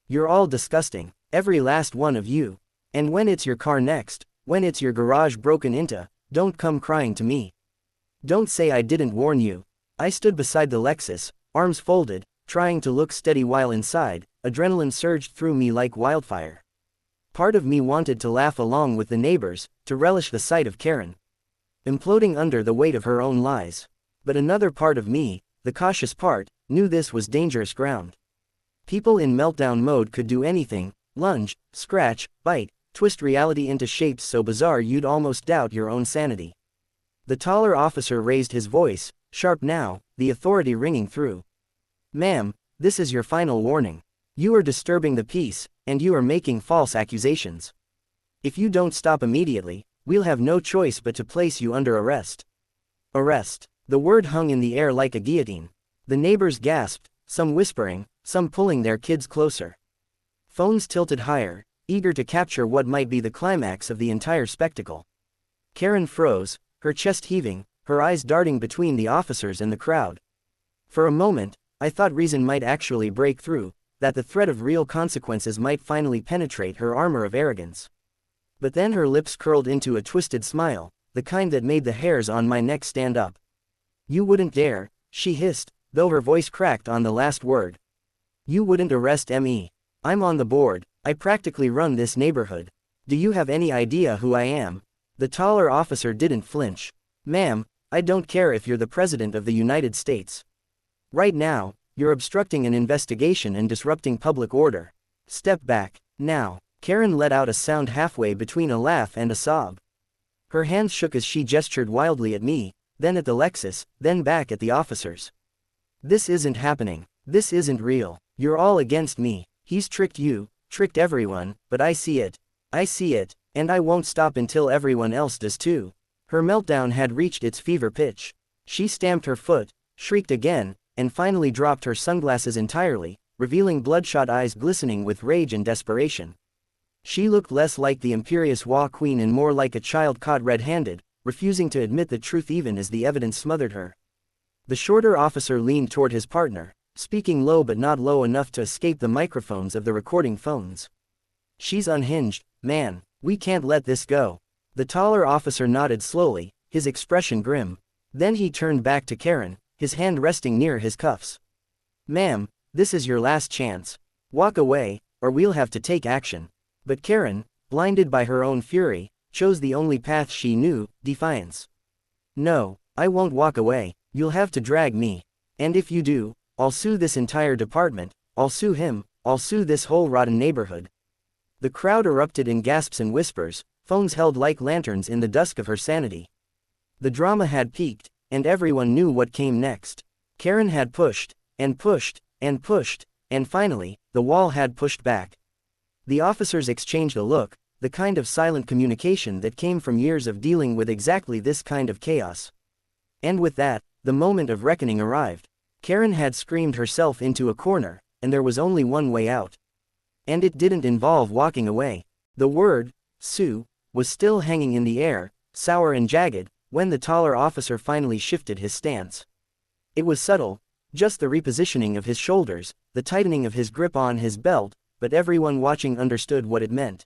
You're all disgusting, every last one of you. And when it's your car next, when it's your garage broken into, don't come crying to me. Don't say I didn't warn you. I stood beside the Lexus, arms folded, trying to look steady while inside, adrenaline surged through me like wildfire. Part of me wanted to laugh along with the neighbors, to relish the sight of Karen imploding under the weight of her own lies. But another part of me, the cautious part, knew this was dangerous ground. People in meltdown mode could do anything, lunge, scratch, bite, twist reality into shapes so bizarre you'd almost doubt your own sanity. The taller officer raised his voice, sharp now, the authority ringing through. Ma'am, this is your final warning. You are disturbing the peace, and you are making false accusations. If you don't stop immediately, we'll have no choice but to place you under arrest. Arrest. The word hung in the air like a guillotine. The neighbors gasped, some whispering, some pulling their kids closer. Phones tilted higher, eager to capture what might be the climax of the entire spectacle. Karen froze, her chest heaving, her eyes darting between the officers and the crowd. For a moment, I thought reason might actually break through, that the threat of real consequences might finally penetrate her armor of arrogance. But then her lips curled into a twisted smile, the kind that made the hairs on my neck stand up. You wouldn't dare, she hissed, though her voice cracked on the last word. You wouldn't arrest me. I'm on the board, I practically run this neighborhood. Do you have any idea who I am? The taller officer didn't flinch. Ma'am, I don't care if you're the President of the United States. Right now, you're obstructing an investigation and disrupting public order. Step back, now. Karen let out a sound halfway between a laugh and a sob. Her hands shook as she gestured wildly at me, then at the Lexus, then back at the officers. This isn't happening. This isn't real. You're all against me. He's tricked you, tricked everyone, but I see it. I see it, and I won't stop until everyone else does too. Her meltdown had reached its fever pitch. She stamped her foot, shrieked again, and finally dropped her sunglasses entirely, revealing bloodshot eyes glistening with rage and desperation. She looked less like the imperious HOA queen and more like a child caught red-handed, refusing to admit the truth even as the evidence smothered her. The shorter officer leaned toward his partner, speaking low but not low enough to escape the microphones of the recording phones. "She's unhinged, man. We can't let this go." The taller officer nodded slowly, his expression grim. Then he turned back to Karen, his hand resting near his cuffs. "Ma'am, this is your last chance. Walk away, or we'll have to take action." But Karen, blinded by her own fury, chose the only path she knew, defiance. "No, I won't walk away. You'll have to drag me. And if you do, I'll sue this entire department, I'll sue him, I'll sue this whole rotten neighborhood." The crowd erupted in gasps and whispers, phones held like lanterns in the dusk of her sanity. The drama had peaked, and everyone knew what came next. Karen had pushed, and pushed, and pushed, and finally, the wall had pushed back. The officers exchanged a look, the kind of silent communication that came from years of dealing with exactly this kind of chaos. And with that, the moment of reckoning arrived. Karen had screamed herself into a corner, and there was only one way out. And it didn't involve walking away. The word, sue, was still hanging in the air, sour and jagged, when the taller officer finally shifted his stance. It was subtle, just the repositioning of his shoulders, the tightening of his grip on his belt, but everyone watching understood what it meant.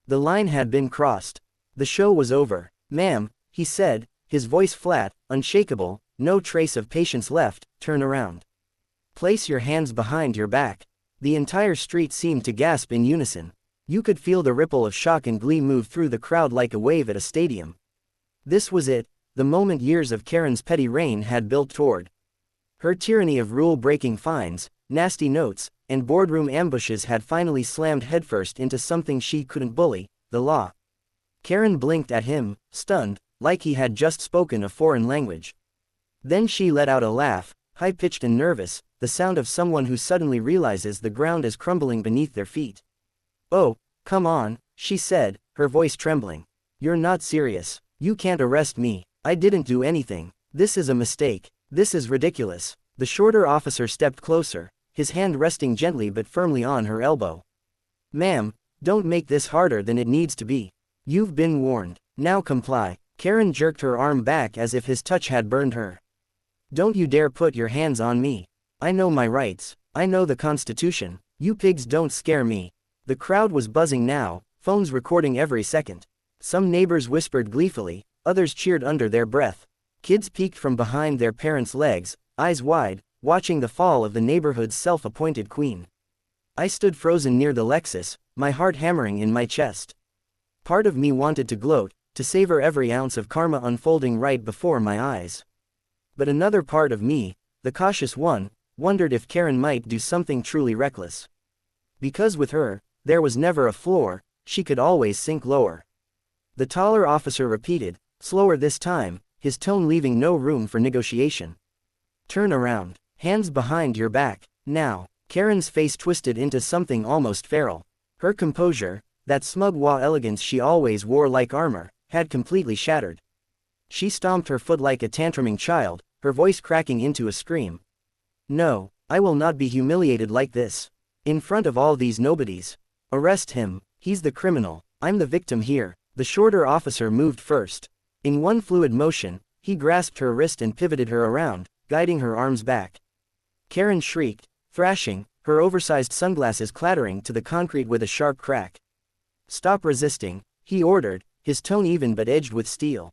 The line had been crossed. The show was over. "Ma'am," he said, his voice flat, unshakable, no trace of patience left. "Turn around. Place your hands behind your back." The entire street seemed to gasp in unison. You could feel the ripple of shock and glee move through the crowd like a wave at a stadium. This was it, the moment years of Karen's petty reign had built toward. Her tyranny of rule-breaking fines, nasty notes, and boardroom ambushes had finally slammed headfirst into something she couldn't bully, the law. Karen blinked at him, stunned, like he had just spoken a foreign language. Then she let out a laugh, high-pitched and nervous, the sound of someone who suddenly realizes the ground is crumbling beneath their feet. "Oh, come on," she said, her voice trembling. "You're not serious. You can't arrest me. I didn't do anything. This is a mistake. This is ridiculous." The shorter officer stepped closer, his hand resting gently but firmly on her elbow. "Ma'am, don't make this harder than it needs to be. You've been warned. Now comply." Karen jerked her arm back as if his touch had burned her. "Don't you dare put your hands on me. I know my rights. I know the Constitution. You pigs don't scare me." The crowd was buzzing now, phones recording every second. Some neighbors whispered gleefully, others cheered under their breath. Kids peeked from behind their parents' legs, eyes wide, watching the fall of the neighborhood's self-appointed queen. I stood frozen near the Lexus, my heart hammering in my chest. Part of me wanted to gloat, to savor every ounce of karma unfolding right before my eyes. But another part of me, the cautious one, wondered if Karen might do something truly reckless. Because with her, there was never a floor, she could always sink lower. The taller officer repeated, slower this time, his tone leaving no room for negotiation. "Turn around. Hands behind your back. Now." Karen's face twisted into something almost feral. Her composure, that smug HOA elegance she always wore like armor, had completely shattered. She stomped her foot like a tantruming child, her voice cracking into a scream. "No, I will not be humiliated like this. In front of all these nobodies. Arrest him. He's the criminal. I'm the victim here." The shorter officer moved first. In one fluid motion, he grasped her wrist and pivoted her around, guiding her arms back. Karen shrieked, thrashing, her oversized sunglasses clattering to the concrete with a sharp crack. "Stop resisting," he ordered, his tone even but edged with steel.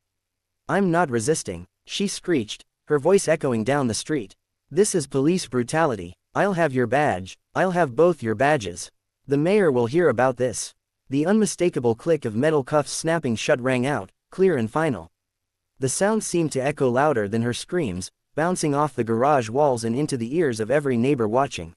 "I'm not resisting," she screeched, her voice echoing down the street. "This is police brutality. I'll have your badge. I'll have both your badges. The mayor will hear about this." The unmistakable click of metal cuffs snapping shut rang out, clear and final. The sound seemed to echo louder than her screams, bouncing off the garage walls and into the ears of every neighbor watching.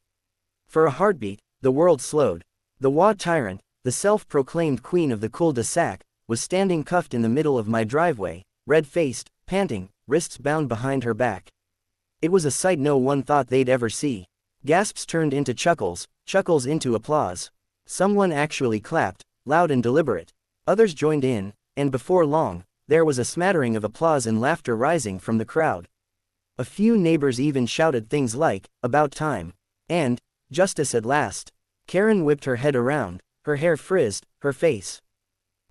For a heartbeat, the world slowed. The HOA tyrant, the self-proclaimed queen of the cul-de-sac, was standing cuffed in the middle of my driveway, red-faced, panting, wrists bound behind her back. It was a sight no one thought they'd ever see. Gasps turned into chuckles, chuckles into applause. Someone actually clapped, loud and deliberate. Others joined in, and before long, there was a smattering of applause and laughter rising from the crowd. A few neighbors even shouted things like, "About time," and "Justice at last." Karen whipped her head around, Her hair frizzed, her face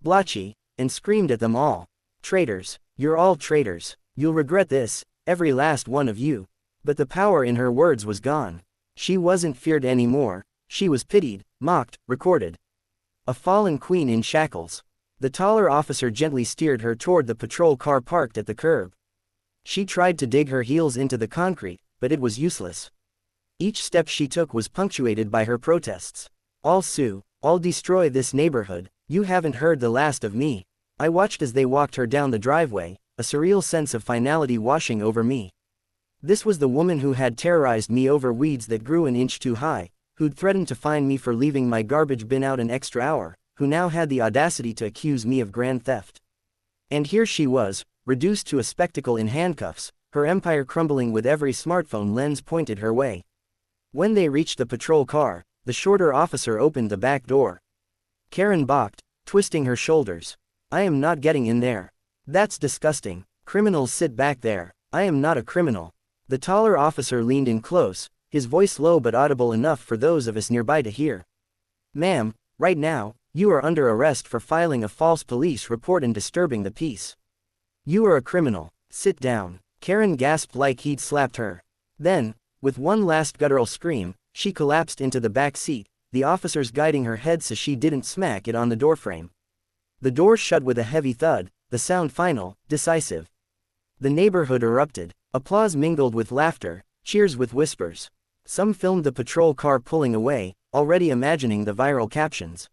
blotchy, and screamed at them all. Traitors, you're all traitors. You'll regret this, every last one of you. But the power in her words was gone. She wasn't feared anymore, she was pitied, mocked, recorded. A fallen queen in shackles. The taller officer gently steered her toward the patrol car parked at the curb. She tried to dig her heels into the concrete, but it was useless. Each step she took was punctuated by her protests. I'll sue, I'll destroy this neighborhood, you haven't heard the last of me. I watched as they walked her down the driveway, a surreal sense of finality washing over me. This was the woman who had terrorized me over weeds that grew an inch too high, who'd threatened to fine me for leaving my garbage bin out an extra hour, who now had the audacity to accuse me of grand theft. And here she was, reduced to a spectacle in handcuffs, her empire crumbling with every smartphone lens pointed her way. When they reached the patrol car, the shorter officer opened the back door. Karen balked, twisting her shoulders. I am not getting in there. That's disgusting. Criminals sit back there. I am not a criminal. The taller officer leaned in close, his voice low but audible enough for those of us nearby to hear. Ma'am, right now, you are under arrest for filing a false police report and disturbing the peace. You are a criminal. Sit down. Karen gasped like he'd slapped her. Then, with one last guttural scream, she collapsed into the back seat, the officers guiding her head so she didn't smack it on the doorframe. The door shut with a heavy thud, the sound final, decisive. The neighborhood erupted. Applause mingled with laughter, cheers with whispers. Some filmed the patrol car pulling away, already imagining the viral captions.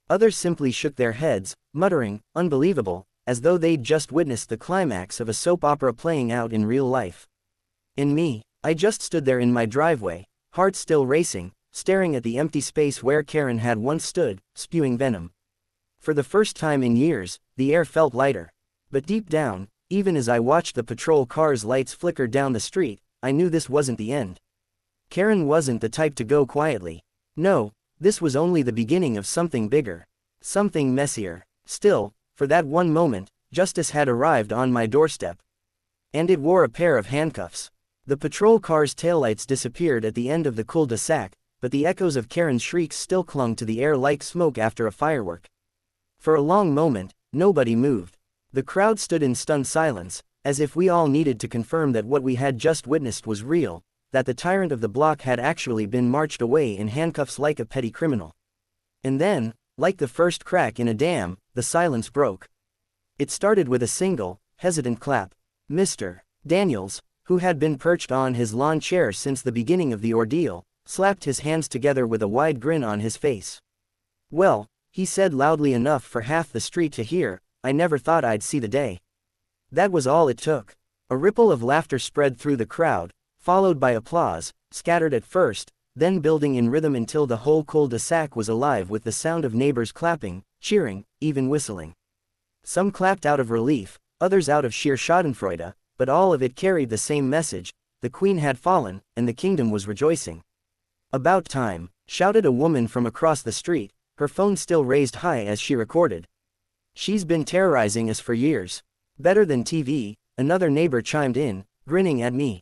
Others simply shook their heads, muttering, unbelievable, as though they'd just witnessed the climax of a soap opera playing out in real life. And me, I just stood there in my driveway, heart still racing, staring at the empty space where Karen had once stood, spewing venom. For the first time in years, the air felt lighter. But deep down, even as I watched the patrol car's lights flicker down the street, I knew this wasn't the end. Karen wasn't the type to go quietly. No, this was only the beginning of something bigger. Something messier. Still, for that one moment, justice had arrived on my doorstep. And it wore a pair of handcuffs. The patrol car's taillights disappeared at the end of the cul-de-sac, but the echoes of Karen's shrieks still clung to the air like smoke after a firework. For a long moment, nobody moved. The crowd stood in stunned silence, as if we all needed to confirm that what we had just witnessed was real, that the tyrant of the block had actually been marched away in handcuffs like a petty criminal. And then, like the first crack in a dam, the silence broke. It started with a single, hesitant clap. Mr. Daniels, who had been perched on his lawn chair since the beginning of the ordeal, slapped his hands together with a wide grin on his face. Well, he said loudly enough for half the street to hear, I never thought I'd see the day. That was all it took. A ripple of laughter spread through the crowd, followed by applause, scattered at first, then building in rhythm until the whole cul-de-sac was alive with the sound of neighbors clapping, cheering, even whistling. Some clapped out of relief, others out of sheer schadenfreude, but all of it carried the same message: the queen had fallen, and the kingdom was rejoicing. About time, shouted a woman from across the street, her phone still raised high as she recorded. She's been terrorizing us for years. Better than TV, another neighbor chimed in, grinning at me.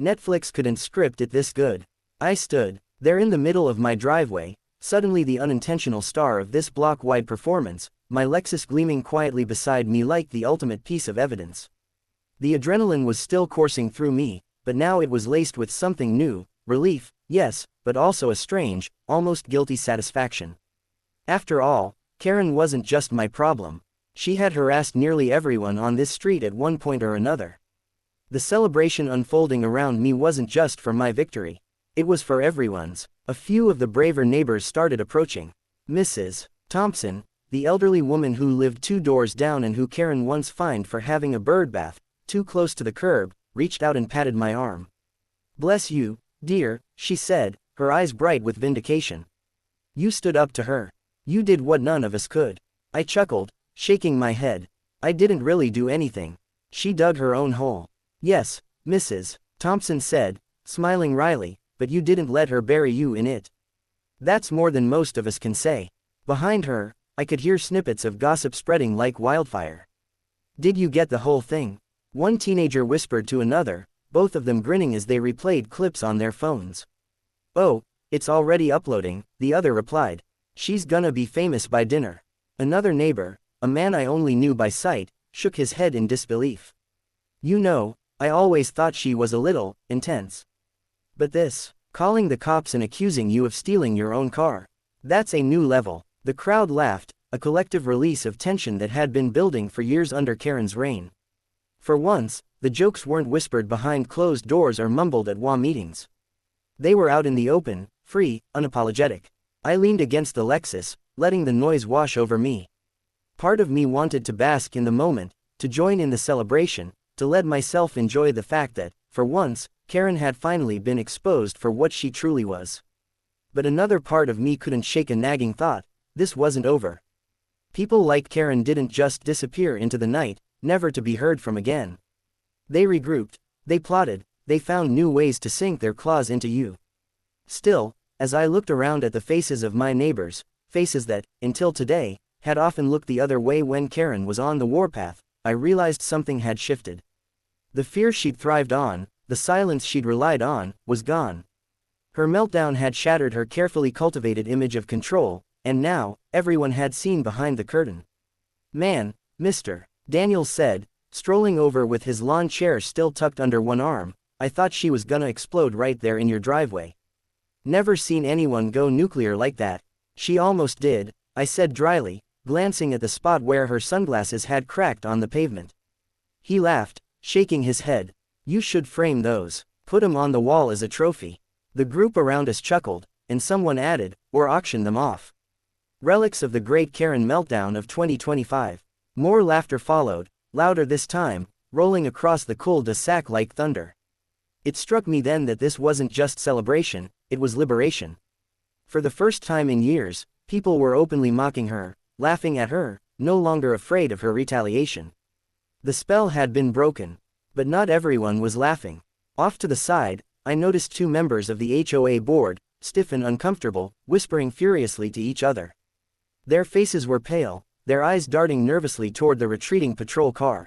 Netflix couldn't script it this good. I stood there in the middle of my driveway, suddenly the unintentional star of this block-wide performance, my Lexus gleaming quietly beside me like the ultimate piece of evidence. The adrenaline was still coursing through me, but now it was laced with something new, relief, yes, but also a strange, almost guilty satisfaction. After all, Karen wasn't just my problem. She had harassed nearly everyone on this street at one point or another. The celebration unfolding around me wasn't just for my victory. It was for everyone's. A few of the braver neighbors started approaching. Mrs. Thompson, the elderly woman who lived 2 doors down and who Karen once fined for having a birdbath too close to the curb, reached out and patted my arm. Bless you, dear, she said, her eyes bright with vindication. You stood up to her. You did what none of us could. I chuckled, shaking my head. I didn't really do anything. She dug her own hole. Yes, Mrs. Thompson said, smiling wryly, but you didn't let her bury you in it. That's more than most of us can say. Behind her, I could hear snippets of gossip spreading like wildfire. Did you get the whole thing? One teenager whispered to another, both of them grinning as they replayed clips on their phones. Oh, it's already uploading, the other replied. She's gonna be famous by dinner. Another neighbor, a man I only knew by sight, shook his head in disbelief. You know, I always thought she was a little intense. But this, calling the cops and accusing you of stealing your own car, that's a new level. The crowd laughed, a collective release of tension that had been building for years under Karen's reign. For once, the jokes weren't whispered behind closed doors or mumbled at HOA meetings. They were out in the open, free, unapologetic. I leaned against the Lexus, letting the noise wash over me. Part of me wanted to bask in the moment, to join in the celebration, to let myself enjoy the fact that, for once, Karen had finally been exposed for what she truly was. But another part of me couldn't shake a nagging thought: this wasn't over. People like Karen didn't just disappear into the night, never to be heard from again. They regrouped, they plotted, they found new ways to sink their claws into you. Still, as I looked around at the faces of my neighbors, faces that, until today, had often looked the other way when Karen was on the warpath, I realized something had shifted. The fear she'd thrived on, the silence she'd relied on, was gone. Her meltdown had shattered her carefully cultivated image of control, and now, everyone had seen behind the curtain. Man, Mr. Daniels said, strolling over with his lawn chair still tucked under one arm, I thought she was gonna explode right there in your driveway. Never seen anyone go nuclear like that. She almost did, I said dryly, glancing at the spot where her sunglasses had cracked on the pavement. He laughed, shaking his head. You should frame those. Put 'em on the wall as a trophy. The group around us chuckled, and someone added, or auction them off. Relics of the great Karen meltdown of 2025. More laughter followed, louder this time, rolling across the cul-de-sac like thunder. It struck me then that this wasn't just celebration, it was liberation. For the first time in years, people were openly mocking her, laughing at her, no longer afraid of her retaliation. The spell had been broken. But not everyone was laughing. Off to the side, I noticed two members of the HOA board, stiff and uncomfortable, whispering furiously to each other. Their faces were pale, their eyes darting nervously toward the retreating patrol car.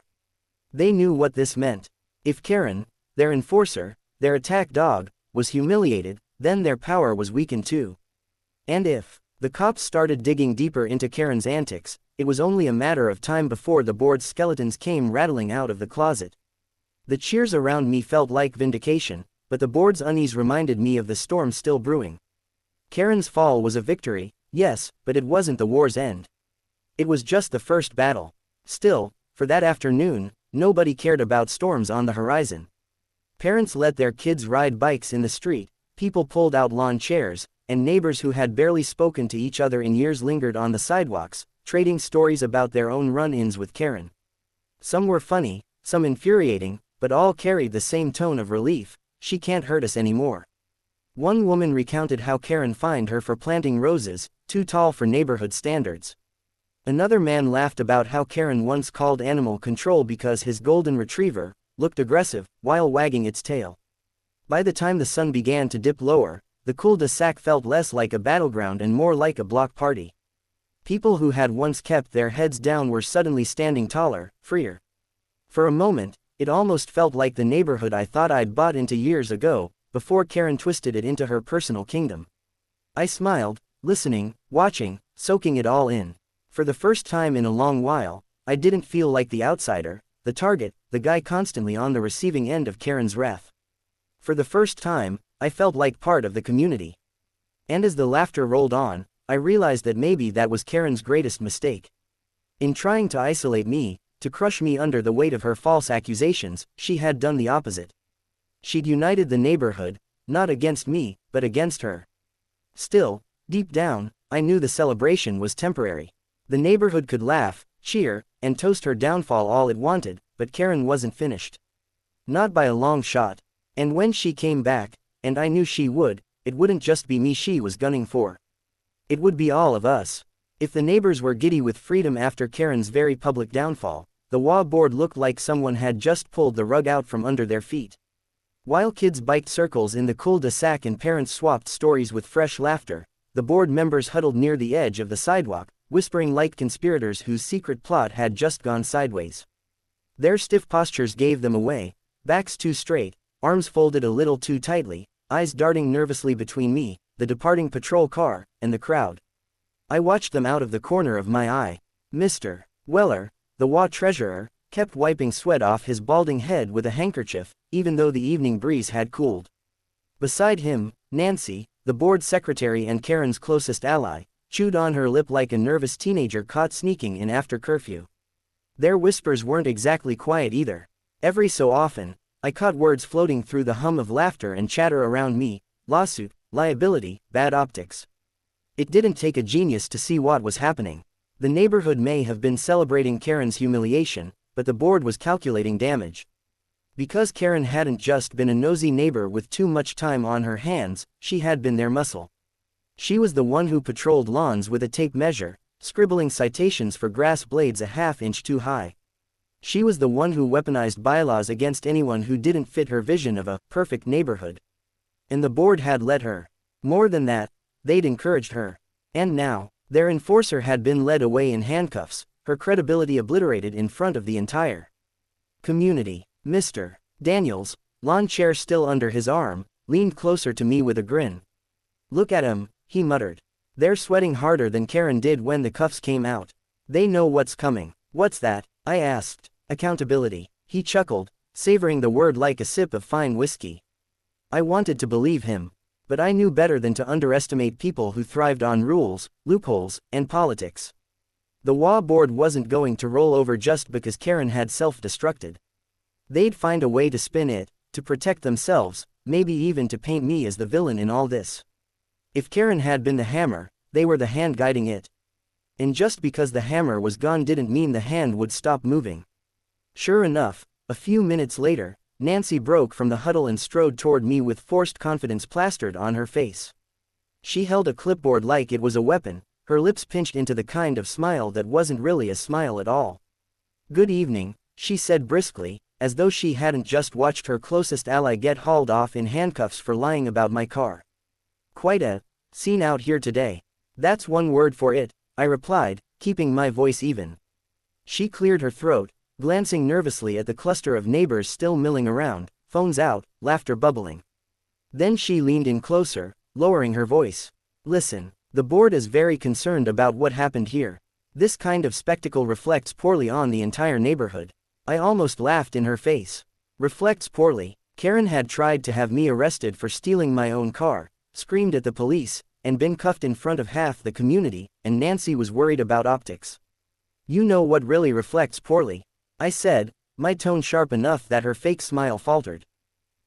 They knew what this meant. If Karen, their enforcer, their attack dog, was humiliated, then their power was weakened too. And if the cops started digging deeper into Karen's antics, it was only a matter of time before the board's skeletons came rattling out of the closet. The cheers around me felt like vindication, but the board's unease reminded me of the storm still brewing. Karen's fall was a victory, yes, but it wasn't the war's end. It was just the first battle. Still, for that afternoon, nobody cared about storms on the horizon. Parents let their kids ride bikes in the street, people pulled out lawn chairs, and neighbors who had barely spoken to each other in years lingered on the sidewalks, trading stories about their own run-ins with Karen. Some were funny, some infuriating, but all carried the same tone of relief: she can't hurt us anymore. One woman recounted how Karen fined her for planting roses, too tall for neighborhood standards. Another man laughed about how Karen once called animal control because his golden retriever looked aggressive while wagging its tail. By the time the sun began to dip lower, the cul-de-sac felt less like a battleground and more like a block party. People who had once kept their heads down were suddenly standing taller, freer. For a moment, it almost felt like the neighborhood I thought I'd bought into years ago, before Karen twisted it into her personal kingdom. I smiled, listening, watching, soaking it all in. For the first time in a long while, I didn't feel like the outsider, the target, the guy constantly on the receiving end of Karen's wrath. For the first time, I felt like part of the community. And as the laughter rolled on, I realized that maybe that was Karen's greatest mistake. In trying to isolate me, to crush me under the weight of her false accusations, she had done the opposite. She'd united the neighborhood, not against me, but against her. Still, deep down, I knew the celebration was temporary. The neighborhood could laugh, cheer, and toast her downfall all it wanted, but Karen wasn't finished. Not by a long shot. And when she came back, and I knew she would, it wouldn't just be me she was gunning for. It would be all of us. If the neighbors were giddy with freedom after Karen's very public downfall, the HOA board looked like someone had just pulled the rug out from under their feet. While kids biked circles in the cul-de-sac and parents swapped stories with fresh laughter, the board members huddled near the edge of the sidewalk, whispering like conspirators whose secret plot had just gone sideways. Their stiff postures gave them away, backs too straight, arms folded a little too tightly, eyes darting nervously between me, the departing patrol car, and the crowd. I watched them out of the corner of my eye. Mr. Weller, the HOA treasurer, kept wiping sweat off his balding head with a handkerchief, even though the evening breeze had cooled. Beside him, Nancy, the board secretary and Karen's closest ally, chewed on her lip like a nervous teenager caught sneaking in after curfew. Their whispers weren't exactly quiet either. Every so often, I caught words floating through the hum of laughter and chatter around me: lawsuit, liability, bad optics. It didn't take a genius to see what was happening. The neighborhood may have been celebrating Karen's humiliation, but the board was calculating damage. Because Karen hadn't just been a nosy neighbor with too much time on her hands, she had been their muscle. She was the one who patrolled lawns with a tape measure, scribbling citations for grass blades a half-inch too high. She was the one who weaponized bylaws against anyone who didn't fit her vision of a perfect neighborhood. And the board had let her. More than that, they'd encouraged her. And now, their enforcer had been led away in handcuffs, her credibility obliterated in front of the entire community. Mr. Daniels, lawn chair still under his arm, leaned closer to me with a grin. "Look at 'em," he muttered. "They're sweating harder than Karen did when the cuffs came out. They know what's coming." "What's that?" I asked. "Accountability," he chuckled, savoring the word like a sip of fine whiskey. I wanted to believe him, but I knew better than to underestimate people who thrived on rules, loopholes, and politics. The HOA board wasn't going to roll over just because Karen had self-destructed. They'd find a way to spin it, to protect themselves, maybe even to paint me as the villain in all this. If Karen had been the hammer, they were the hand guiding it. And just because the hammer was gone didn't mean the hand would stop moving. Sure enough, a few minutes later, Nancy broke from the huddle and strode toward me with forced confidence plastered on her face. She held a clipboard like it was a weapon, her lips pinched into the kind of smile that wasn't really a smile at all. "Good evening," she said briskly, as though she hadn't just watched her closest ally get hauled off in handcuffs for lying about my car. "Quite a scene out here today." "That's one word for it," I replied, keeping my voice even. She cleared her throat, glancing nervously at the cluster of neighbors still milling around, phones out, laughter bubbling. Then she leaned in closer, lowering her voice. "Listen, the board is very concerned about what happened here. This kind of spectacle reflects poorly on the entire neighborhood." I almost laughed in her face. Reflects poorly. Karen had tried to have me arrested for stealing my own car, screamed at the police, and been cuffed in front of half the community, and Nancy was worried about optics. "You know what really reflects poorly," I said, my tone sharp enough that her fake smile faltered.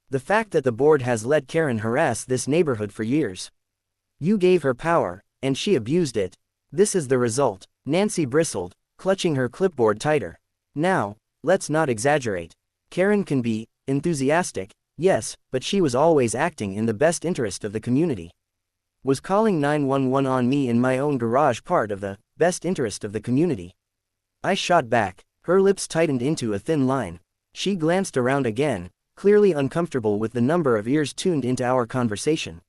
"The fact that the board has let Karen harass this neighborhood for years. You gave her power, and she abused it. This is the result." Nancy bristled, clutching her clipboard tighter. "Now, let's not exaggerate. Karen can be enthusiastic, yes, but she was always acting in the best interest of the community. Was calling 911 on me in my own garage part of the best interest of the community?" I shot back. Her lips tightened into a thin line. She glanced around again, clearly uncomfortable with the number of ears tuned into our conversation.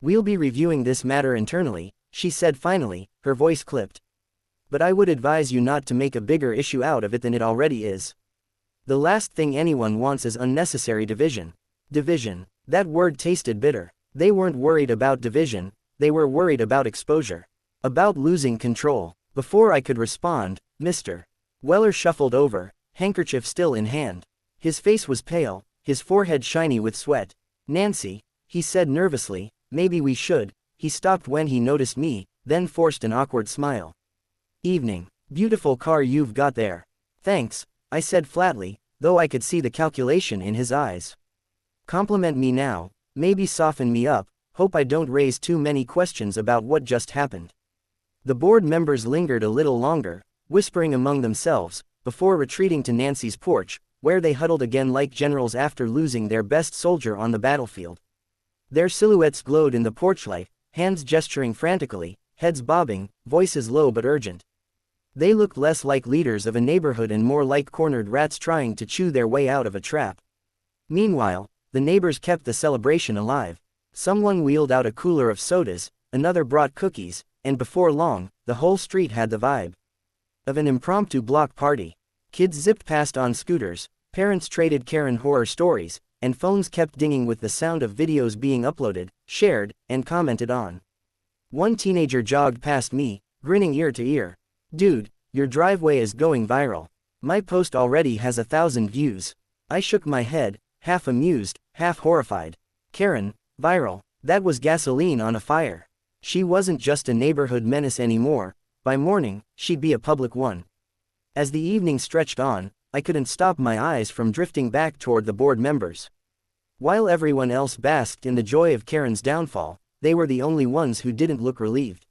"We'll be reviewing this matter internally," she said finally, her voice clipped. "But I would advise you not to make a bigger issue out of it than it already is. The last thing anyone wants is unnecessary division." Division. That word tasted bitter. They weren't worried about division, they were worried about exposure. About losing control. Before I could respond, Mr. Weller shuffled over, handkerchief still in hand. His face was pale, his forehead shiny with sweat. "Nancy," he said nervously, "maybe we should." He stopped when he noticed me, then forced an awkward smile. "Evening. Beautiful car you've got there." "Thanks," I said flatly, though I could see the calculation in his eyes. "Compliment me now, maybe soften me up, hope I don't raise too many questions about what just happened." The board members lingered a little longer, whispering among themselves, before retreating to Nancy's porch, where they huddled again like generals after losing their best soldier on the battlefield. Their silhouettes glowed in the porchlight, hands gesturing frantically, heads bobbing, voices low but urgent. They looked less like leaders of a neighborhood and more like cornered rats trying to chew their way out of a trap. Meanwhile, the neighbors kept the celebration alive. Someone wheeled out a cooler of sodas, another brought cookies, and before long, the whole street had the vibe of an impromptu block party. Kids zipped past on scooters, parents traded Karen horror stories, and phones kept dinging with the sound of videos being uploaded, shared, and commented on. One teenager jogged past me, grinning ear to ear. "Dude, your driveway is going viral. My post already has 1,000 views." I shook my head, half amused, half horrified. Karen, viral, that was gasoline on a fire. She wasn't just a neighborhood menace anymore. By morning, she'd be a public one. As the evening stretched on, I couldn't stop my eyes from drifting back toward the board members. While everyone else basked in the joy of Karen's downfall, they were the only ones who didn't look relieved.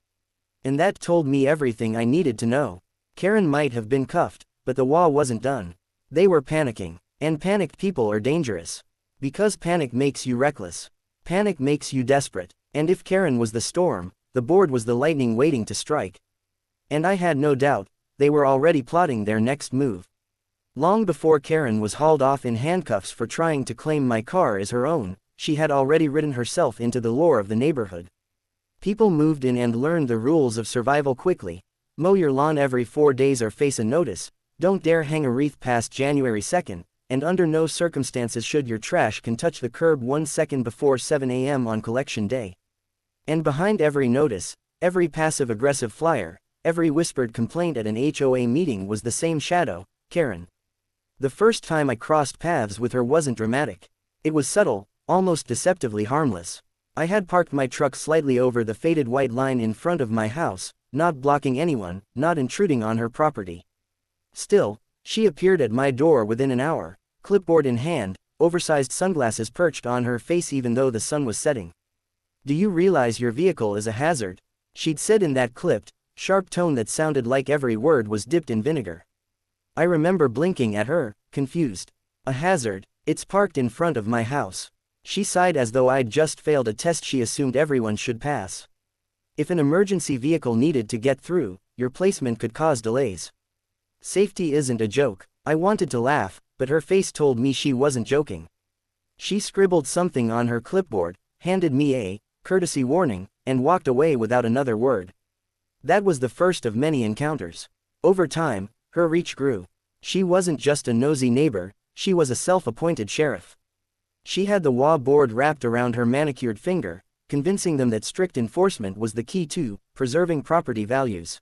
And that told me everything I needed to know. Karen might have been cuffed, but the HOA wasn't done. They were panicking. And panicked people are dangerous. Because panic makes you reckless. Panic makes you desperate. And if Karen was the storm, the board was the lightning waiting to strike. And I had no doubt, they were already plotting their next move. Long before Karen was hauled off in handcuffs for trying to claim my car as her own, she had already written herself into the lore of the neighborhood. People moved in and learned the rules of survival quickly. Mow your lawn every 4 days or face a notice. Don't dare hang a wreath past January 2nd. And under no circumstances should your trash can touch the curb 1 second before 7 a.m. on collection day. And behind every notice, every passive-aggressive flyer, every whispered complaint at an HOA meeting was the same shadow, Karen. The first time I crossed paths with her wasn't dramatic. It was subtle, almost deceptively harmless. I had parked my truck slightly over the faded white line in front of my house, not blocking anyone, not intruding on her property. Still, she appeared at my door within an hour, clipboard in hand, oversized sunglasses perched on her face even though the sun was setting. "Do you realize your vehicle is a hazard?" she'd said in that clipped, sharp tone that sounded like every word was dipped in vinegar. I remember blinking at her, confused. "A hazard? It's parked in front of my house." She sighed as though I'd just failed a test she assumed everyone should pass. "If an emergency vehicle needed to get through, your placement could cause delays. Safety isn't a joke." I wanted to laugh, but her face told me she wasn't joking. She scribbled something on her clipboard, handed me a courtesy warning, and walked away without another word. That was the first of many encounters. Over time, her reach grew. She wasn't just a nosy neighbor, she was a self-appointed sheriff. She had the HOA board wrapped around her manicured finger, convincing them that strict enforcement was the key to preserving property values.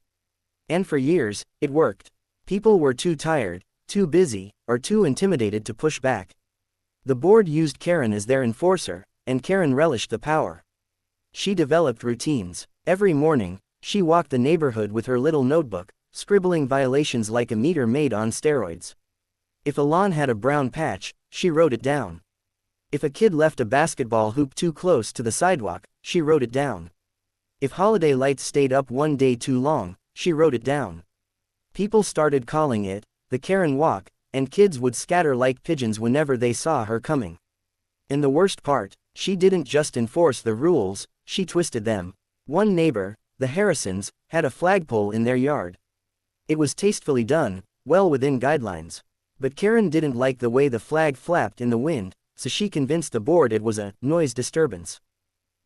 And for years, it worked. People were too tired, too busy, or too intimidated to push back. The board used Karen as their enforcer, and Karen relished the power. She developed routines. Every morning, she walked the neighborhood with her little notebook, scribbling violations like a meter made on steroids. If a lawn had a brown patch, she wrote it down. If a kid left a basketball hoop too close to the sidewalk, she wrote it down. If holiday lights stayed up one day too long, she wrote it down. People started calling it the Karen Walk, and kids would scatter like pigeons whenever they saw her coming. And the worst part, she didn't just enforce the rules, she twisted them. One neighbor, the Harrisons, had a flagpole in their yard. It was tastefully done, well within guidelines. But Karen didn't like the way the flag flapped in the wind, so she convinced the board it was a noise disturbance.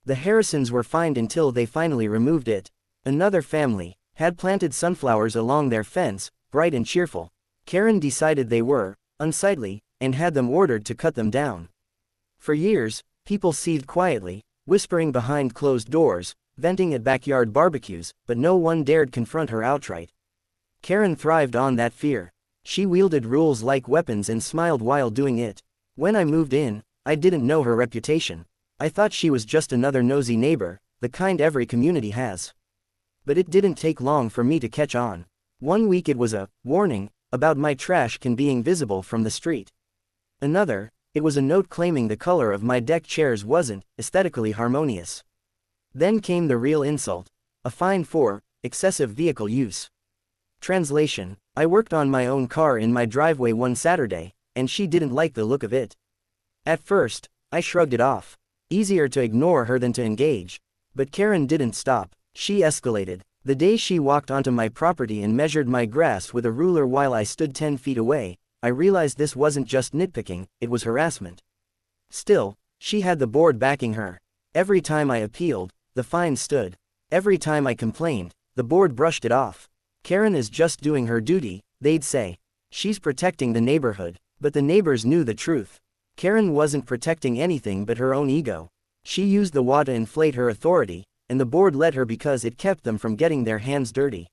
The Harrisons were fined until they finally removed it. Another family had planted sunflowers along their fence, bright and cheerful. Karen decided they were unsightly, and had them ordered to cut them down. For years, people seethed quietly, whispering behind closed doors, venting at backyard barbecues, but no one dared confront her outright. Karen thrived on that fear. She wielded rules like weapons and smiled while doing it. When I moved in, I didn't know her reputation. I thought she was just another nosy neighbor, the kind every community has. But it didn't take long for me to catch on. One week it was a warning about my trash can being visible from the street. Another, it was a note claiming the color of my deck chairs wasn't aesthetically harmonious. Then came the real insult, a fine for excessive vehicle use. Translation: I worked on my own car in my driveway one Saturday, and she didn't like the look of it. At first, I shrugged it off. Easier to ignore her than to engage. But Karen didn't stop. She escalated. The day she walked onto my property and measured my grass with a ruler while I stood 10 feet away, I realized this wasn't just nitpicking, it was harassment. Still, she had the board backing her. Every time I appealed, the fine stood. Every time I complained, the board brushed it off. Karen is just doing her duty, they'd say. She's protecting the neighborhood. But the neighbors knew the truth. Karen wasn't protecting anything but her own ego. She used the HOA to inflate her authority, and the board let her because it kept them from getting their hands dirty.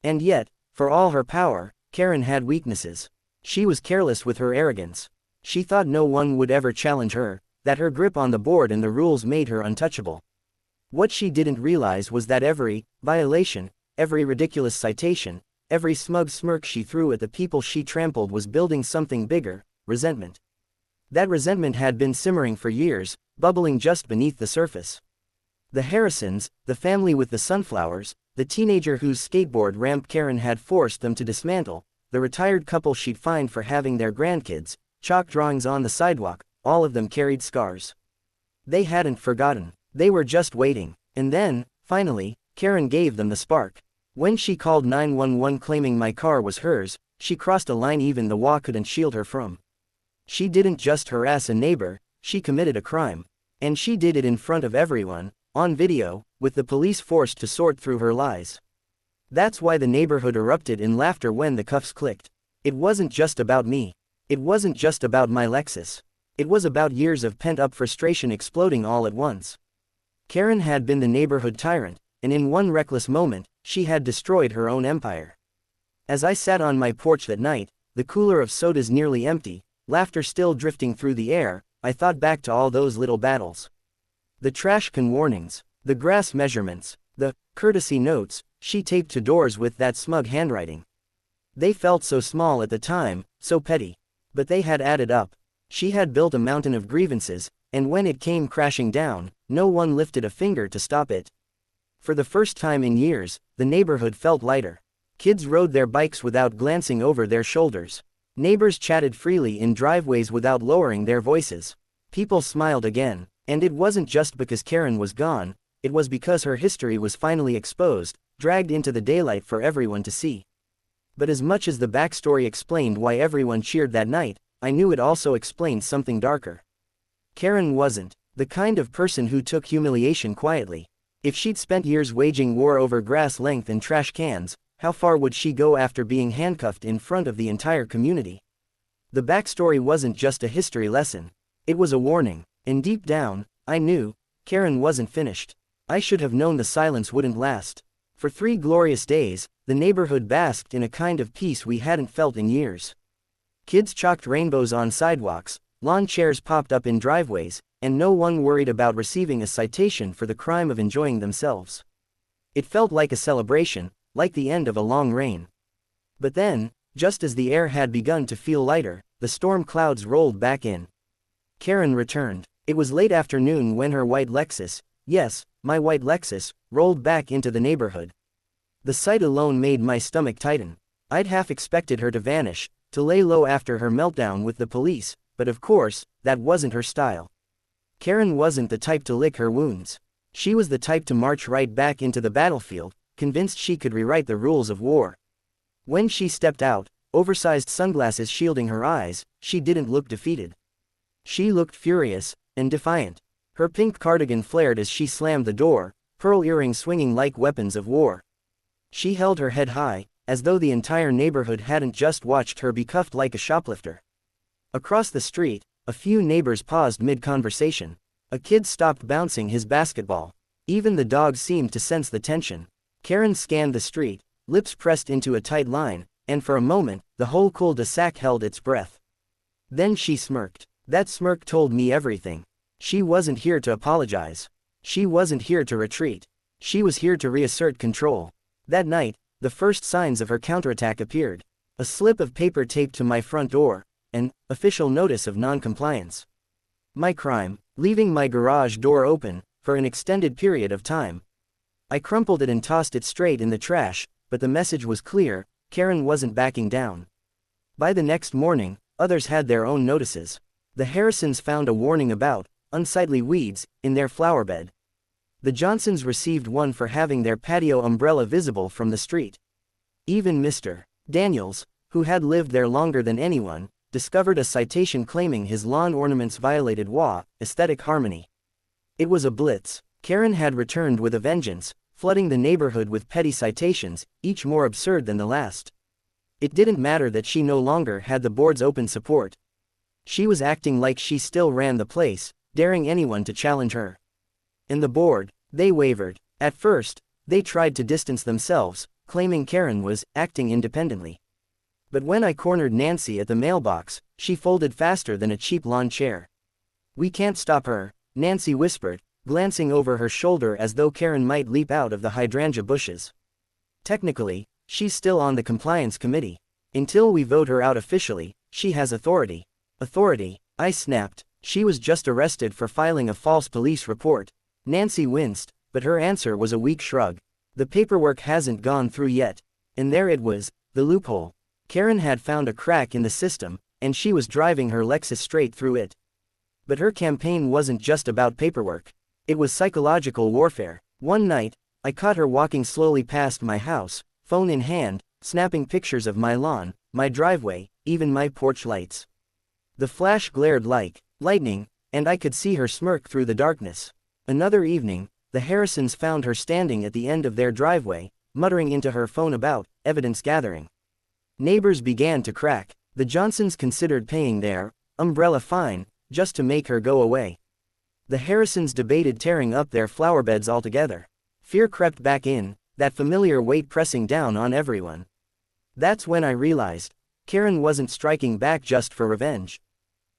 And yet, for all her power, Karen had weaknesses. She was careless with her arrogance. She thought no one would ever challenge her, that her grip on the board and the rules made her untouchable. What she didn't realize was that every violation, every ridiculous citation, every smug smirk she threw at the people she trampled was building something bigger: resentment. That resentment had been simmering for years, bubbling just beneath the surface. The Harrisons, the family with the sunflowers, the teenager whose skateboard ramp Karen had forced them to dismantle, the retired couple she'd fined for having their grandkids, chalk drawings on the sidewalk, all of them carried scars. They hadn't forgotten. They were just waiting. And then, finally, Karen gave them the spark. When she called 911 claiming my car was hers, she crossed a line even the law couldn't shield her from. She didn't just harass a neighbor, she committed a crime. And she did it in front of everyone, on video, with the police forced to sort through her lies. That's why the neighborhood erupted in laughter when the cuffs clicked. It wasn't just about me. It wasn't just about my Lexus. It was about years of pent-up frustration exploding all at once. Karen had been the neighborhood tyrant, and in one reckless moment, she had destroyed her own empire. As I sat on my porch that night, the cooler of sodas nearly empty, laughter still drifting through the air, I thought back to all those little battles. The trash can warnings, the grass measurements, the courtesy notes she taped to doors with that smug handwriting. They felt so small at the time, so petty. But they had added up. She had built a mountain of grievances, and when it came crashing down, no one lifted a finger to stop it. For the first time in years, the neighborhood felt lighter. Kids rode their bikes without glancing over their shoulders. Neighbors chatted freely in driveways without lowering their voices. People smiled again, and it wasn't just because Karen was gone, it was because her history was finally exposed, dragged into the daylight for everyone to see. But as much as the backstory explained why everyone cheered that night, I knew it also explained something darker. Karen wasn't the kind of person who took humiliation quietly. If she'd spent years waging war over grass length and trash cans, how far would she go after being handcuffed in front of the entire community? The backstory wasn't just a history lesson. It was a warning, and deep down, I knew, Karen wasn't finished. I should have known the silence wouldn't last. For 3 glorious days, the neighborhood basked in a kind of peace we hadn't felt in years. Kids chalked rainbows on sidewalks, lawn chairs popped up in driveways, and no one worried about receiving a citation for the crime of enjoying themselves. It felt like a celebration, like the end of a long reign. But then, just as the air had begun to feel lighter, the storm clouds rolled back in. Karen returned. It was late afternoon when her white Lexus, yes, my white Lexus, rolled back into the neighborhood. The sight alone made my stomach tighten. I'd half expected her to vanish, to lay low after her meltdown with the police, but of course, that wasn't her style. Karen wasn't the type to lick her wounds. She was the type to march right back into the battlefield, convinced she could rewrite the rules of war. When she stepped out, oversized sunglasses shielding her eyes, she didn't look defeated. She looked furious and defiant. Her pink cardigan flared as she slammed the door, pearl earrings swinging like weapons of war. She held her head high, as though the entire neighborhood hadn't just watched her be cuffed like a shoplifter. Across the street, a few neighbors paused mid-conversation. A kid stopped bouncing his basketball. Even the dogs seemed to sense the tension. Karen scanned the street, lips pressed into a tight line, and for a moment, the whole cul-de-sac held its breath. Then she smirked. That smirk told me everything. She wasn't here to apologize. She wasn't here to retreat. She was here to reassert control. That night, the first signs of her counterattack appeared. A slip of paper taped to my front door, an official notice of non-compliance. My crime, leaving my garage door open, for an extended period of time. I crumpled it and tossed it straight in the trash, but the message was clear: Karen wasn't backing down. By the next morning, others had their own notices. The Harrisons found a warning about unsightly weeds in their flower bed. The Johnsons received one for having their patio umbrella visible from the street. Even Mr. Daniels, who had lived there longer than anyone, discovered a citation claiming his lawn ornaments violated HOA aesthetic harmony. It was a blitz. Karen had returned with a vengeance, flooding the neighborhood with petty citations, each more absurd than the last. It didn't matter that she no longer had the board's open support. She was acting like she still ran the place, daring anyone to challenge her. And the board, they wavered. At first, they tried to distance themselves, claiming Karen was acting independently. But when I cornered Nancy at the mailbox, she folded faster than a cheap lawn chair. "We can't stop her," Nancy whispered, glancing over her shoulder as though Karen might leap out of the hydrangea bushes. "Technically, she's still on the compliance committee. Until we vote her out officially, she has authority." "Authority?" I snapped. "She was just arrested for filing a false police report." Nancy winced, but her answer was a weak shrug. "The paperwork hasn't gone through yet." And there it was, the loophole. Karen had found a crack in the system, and she was driving her Lexus straight through it. But her campaign wasn't just about paperwork. It was psychological warfare. One night, I caught her walking slowly past my house, phone in hand, snapping pictures of my lawn, my driveway, even my porch lights. The flash glared like lightning, and I could see her smirk through the darkness. Another evening, the Harrisons found her standing at the end of their driveway, muttering into her phone about evidence gathering. Neighbors began to crack. The Johnsons considered paying their umbrella fine just to make her go away. The Harrisons debated tearing up their flowerbeds altogether. Fear crept back in, that familiar weight pressing down on everyone. That's when I realized Karen wasn't striking back just for revenge.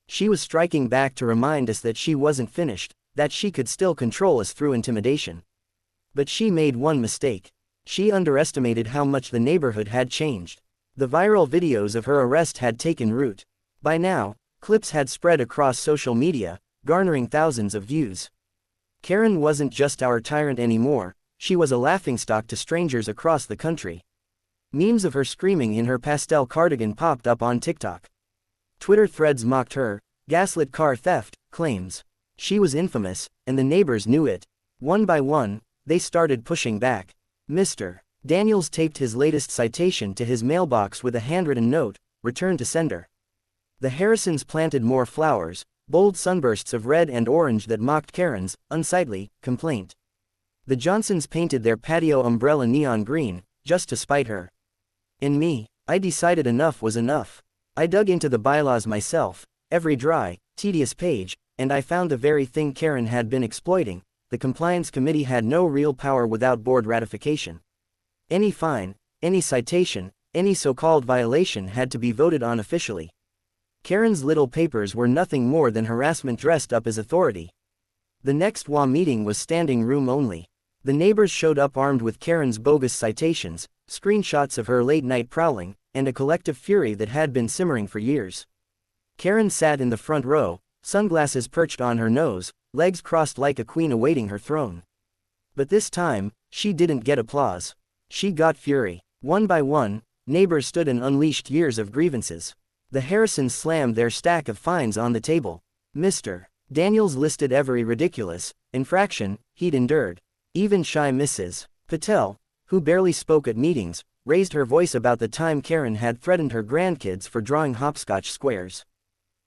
She was striking back to remind us that she wasn't finished, that she could still control us through intimidation. But she made one mistake. She underestimated how much the neighborhood had changed. The viral videos of her arrest had taken root. By now, clips had spread across social media, garnering thousands of views. Karen wasn't just our tyrant anymore, she was a laughingstock to strangers across the country. Memes of her screaming in her pastel cardigan popped up on TikTok. Twitter threads mocked her gaslit car theft claims. She was infamous, and the neighbors knew it. One by one, they started pushing back. Mr. Daniels taped his latest citation to his mailbox with a handwritten note, "Return to sender." The Harrisons planted more flowers, bold sunbursts of red and orange that mocked Karen's unsightly complaint. The Johnsons painted their patio umbrella neon green, just to spite her. In me, I decided enough was enough. I dug into the bylaws myself, every dry, tedious page, and I found the very thing Karen had been exploiting. The compliance committee had no real power without board ratification. Any fine, any citation, any so-called violation had to be voted on officially. Karen's little papers were nothing more than harassment dressed up as authority. The next HOA meeting was standing room only. The neighbors showed up armed with Karen's bogus citations, screenshots of her late-night prowling, and a collective fury that had been simmering for years. Karen sat in the front row, sunglasses perched on her nose, legs crossed like a queen awaiting her throne. But this time, she didn't get applause. She got fury. One by one, neighbors stood and unleashed years of grievances. The Harrisons slammed their stack of fines on the table. Mr. Daniels listed every ridiculous infraction he'd endured. Even shy Mrs. Patel, who barely spoke at meetings, raised her voice about the time Karen had threatened her grandkids for drawing hopscotch squares.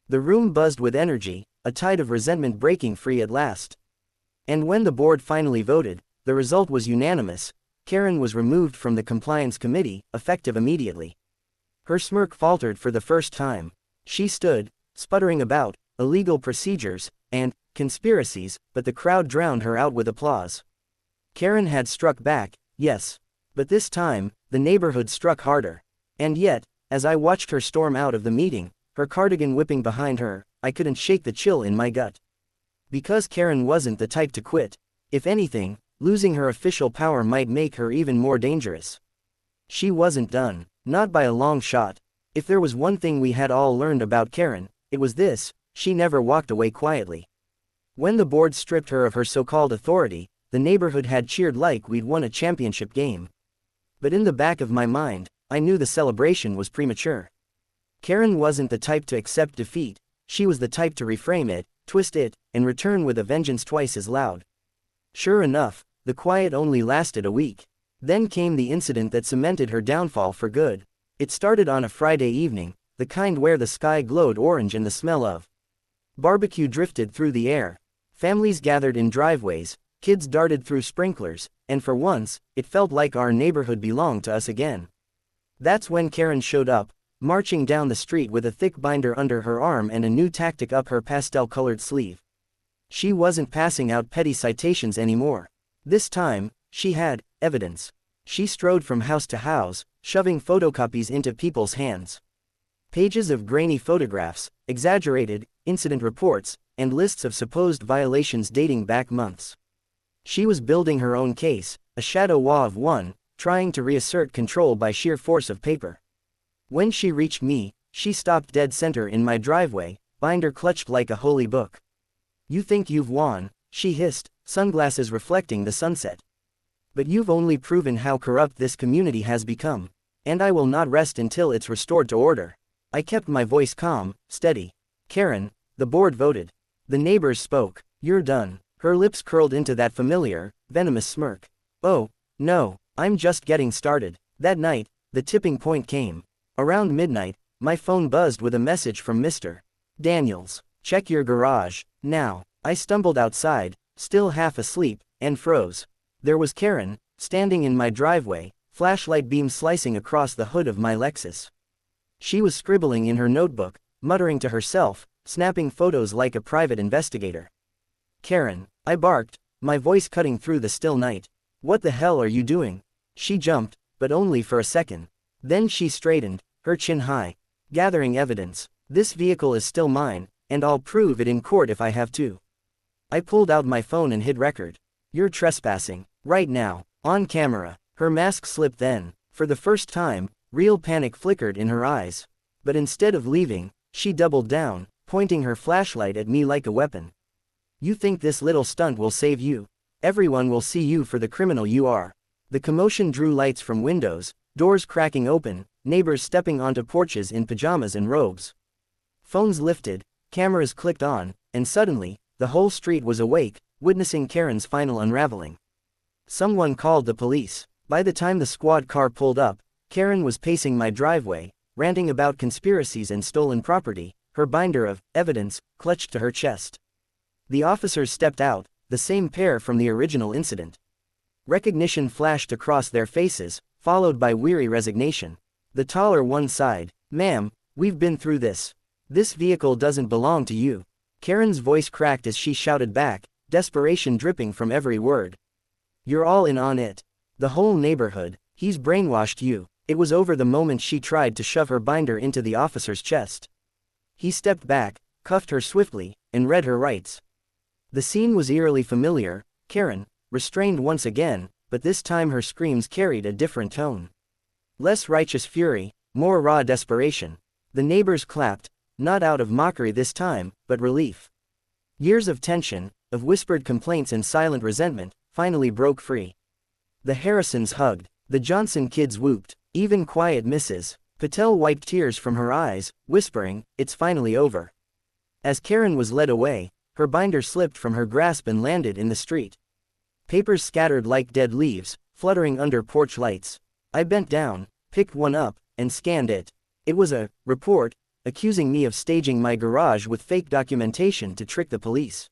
The room buzzed with energy, a tide of resentment breaking free at last. And when the board finally voted, the result was unanimous. Karen was removed from the compliance committee, effective immediately. Her smirk faltered for the first time. She stood, sputtering about illegal procedures and conspiracies, but the crowd drowned her out with applause. Karen had struck back, yes. But this time, the neighborhood struck harder. And yet, as I watched her storm out of the meeting, her cardigan whipping behind her, I couldn't shake the chill in my gut. Because Karen wasn't the type to quit. If anything, losing her official power might make her even more dangerous. She wasn't done, not by a long shot. If there was one thing we had all learned about Karen, it was this: she never walked away quietly. When the board stripped her of her so-called authority, the neighborhood had cheered like we'd won a championship game. But in the back of my mind, I knew the celebration was premature. Karen wasn't the type to accept defeat. She was the type to reframe it, twist it, and return with a vengeance twice as loud. Sure enough, the quiet only lasted a week. Then came the incident that cemented her downfall for good. It started on a Friday evening, the kind where the sky glowed orange and the smell of barbecue drifted through the air. Families gathered in driveways, kids darted through sprinklers, and for once, it felt like our neighborhood belonged to us again. That's when Karen showed up, marching down the street with a thick binder under her arm and a new tactic up her pastel-colored sleeve. She wasn't passing out petty citations anymore. This time, She had evidence. She strode from house to house, shoving photocopies into people's hands. Pages of grainy photographs, exaggerated incident reports, and lists of supposed violations dating back months. She was building her own case, a shadow wall of one, trying to reassert control by sheer force of paper. When she reached me, she stopped dead center in my driveway, binder clutched like a holy book. "You think you've won," she hissed, sunglasses reflecting the sunset. "But you've only proven how corrupt this community has become. And I will not rest until it's restored to order." I kept my voice calm, steady. "Karen," the board voted. The neighbors spoke. "You're done." Her lips curled into that familiar, venomous smirk. "Oh, no, I'm just getting started." That night, the tipping point came. Around midnight, my phone buzzed with a message from Mr. Daniels. "Check your garage, now." I stumbled outside, still half asleep, and froze. There was Karen, standing in my driveway, flashlight beam slicing across the hood of my Lexus. She was scribbling in her notebook, muttering to herself, snapping photos like a private investigator. "Karen," I barked, my voice cutting through the still night. "What the hell are you doing?" She jumped, but only for a second. Then she straightened, her chin high. "Gathering evidence. This vehicle is still mine, and I'll prove it in court if I have to." I pulled out my phone and hit record. "You're trespassing. Right now. On camera." Her mask slipped then. For the first time, real panic flickered in her eyes. But instead of leaving, she doubled down, pointing her flashlight at me like a weapon. "You think this little stunt will save you? Everyone will see you for the criminal you are." The commotion drew lights from windows, doors cracking open, neighbors stepping onto porches in pajamas and robes. Phones lifted, cameras clicked on, and suddenly, the whole street was awake, witnessing Karen's final unraveling. Someone called the police. By the time the squad car pulled up, Karen was pacing my driveway, ranting about conspiracies and stolen property, her binder of evidence clutched to her chest. The officers stepped out, the same pair from the original incident. Recognition flashed across their faces, followed by weary resignation. The taller one sighed. "Ma'am, we've been through this. This vehicle doesn't belong to you." Karen's voice cracked as she shouted back, desperation dripping from every word. "You're all in on it. The whole neighborhood. He's brainwashed you." It was over the moment she tried to shove her binder into the officer's chest. He stepped back, cuffed her swiftly, and read her rights. The scene was eerily familiar. Karen, restrained once again, but this time her screams carried a different tone. Less righteous fury, more raw desperation. The neighbors clapped, not out of mockery this time, but relief. Years of tension, of whispered complaints and silent resentment, finally broke free. The Harrisons hugged. The Johnson kids whooped. Even quiet Mrs. Patel wiped tears from her eyes, whispering, "It's finally over." As Karen was led away, her binder slipped from her grasp and landed in the street. Papers scattered like dead leaves, fluttering under porch lights. I bent down, picked one up, and scanned it. It was a report, accusing me of staging my garage with fake documentation to trick the police.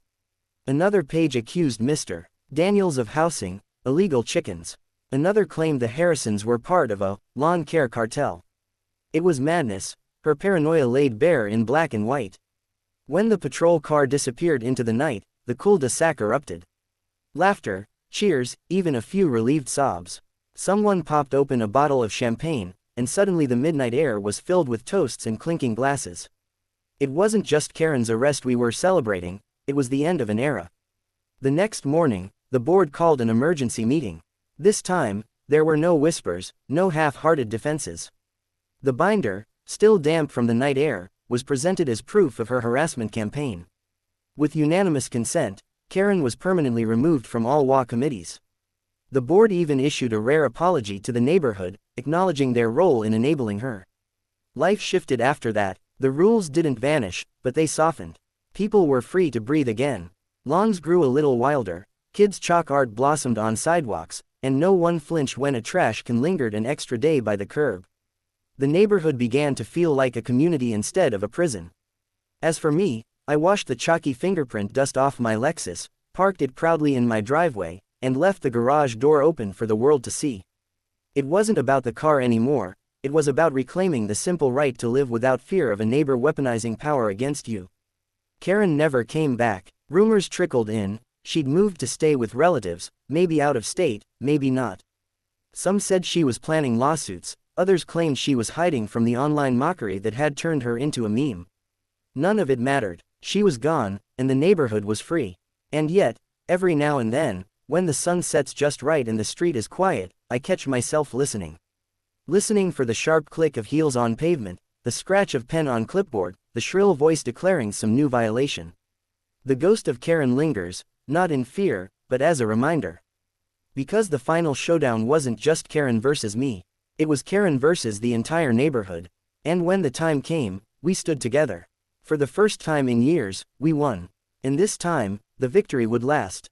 Another page accused Mr. Daniels of housing illegal chickens. Another claimed the Harrisons were part of a lawn care cartel. It was madness, her paranoia laid bare in black and white. When the patrol car disappeared into the night, the cul-de-sac erupted. Laughter, cheers, even a few relieved sobs. Someone popped open a bottle of champagne, and suddenly the midnight air was filled with toasts and clinking glasses. It wasn't just Karen's arrest we were celebrating, it was the end of an era. The next morning, the board called an emergency meeting. This time, there were no whispers, no half-hearted defenses. The binder, still damp from the night air, was presented as proof of her harassment campaign. With unanimous consent, Karen was permanently removed from all HOA committees. The board even issued a rare apology to the neighborhood, acknowledging their role in enabling her. Life shifted after that. The rules didn't vanish, but they softened. People were free to breathe again. Lawns grew a little wilder, kids' chalk art blossomed on sidewalks, and no one flinched when a trash can lingered an extra day by the curb. The neighborhood began to feel like a community instead of a prison. As for me, I washed the chalky fingerprint dust off my Lexus, parked it proudly in my driveway, and left the garage door open for the world to see. It wasn't about the car anymore, it was about reclaiming the simple right to live without fear of a neighbor weaponizing power against you. Karen never came back. Rumors trickled in, She'd moved to stay with relatives, maybe out of state, maybe not. Some said she was planning lawsuits, others claimed she was hiding from the online mockery that had turned her into a meme. None of it mattered. She was gone, and the neighborhood was free. And yet, every now and then, when the sun sets just right and the street is quiet, I catch myself listening. Listening for the sharp click of heels on pavement, the scratch of pen on clipboard, the shrill voice declaring some new violation. The ghost of Karen lingers, not in fear, but as a reminder. Because the final showdown wasn't just Karen versus me. It was Karen versus the entire neighborhood. And when the time came, we stood together. For the first time in years, we won. And this time, the victory would last.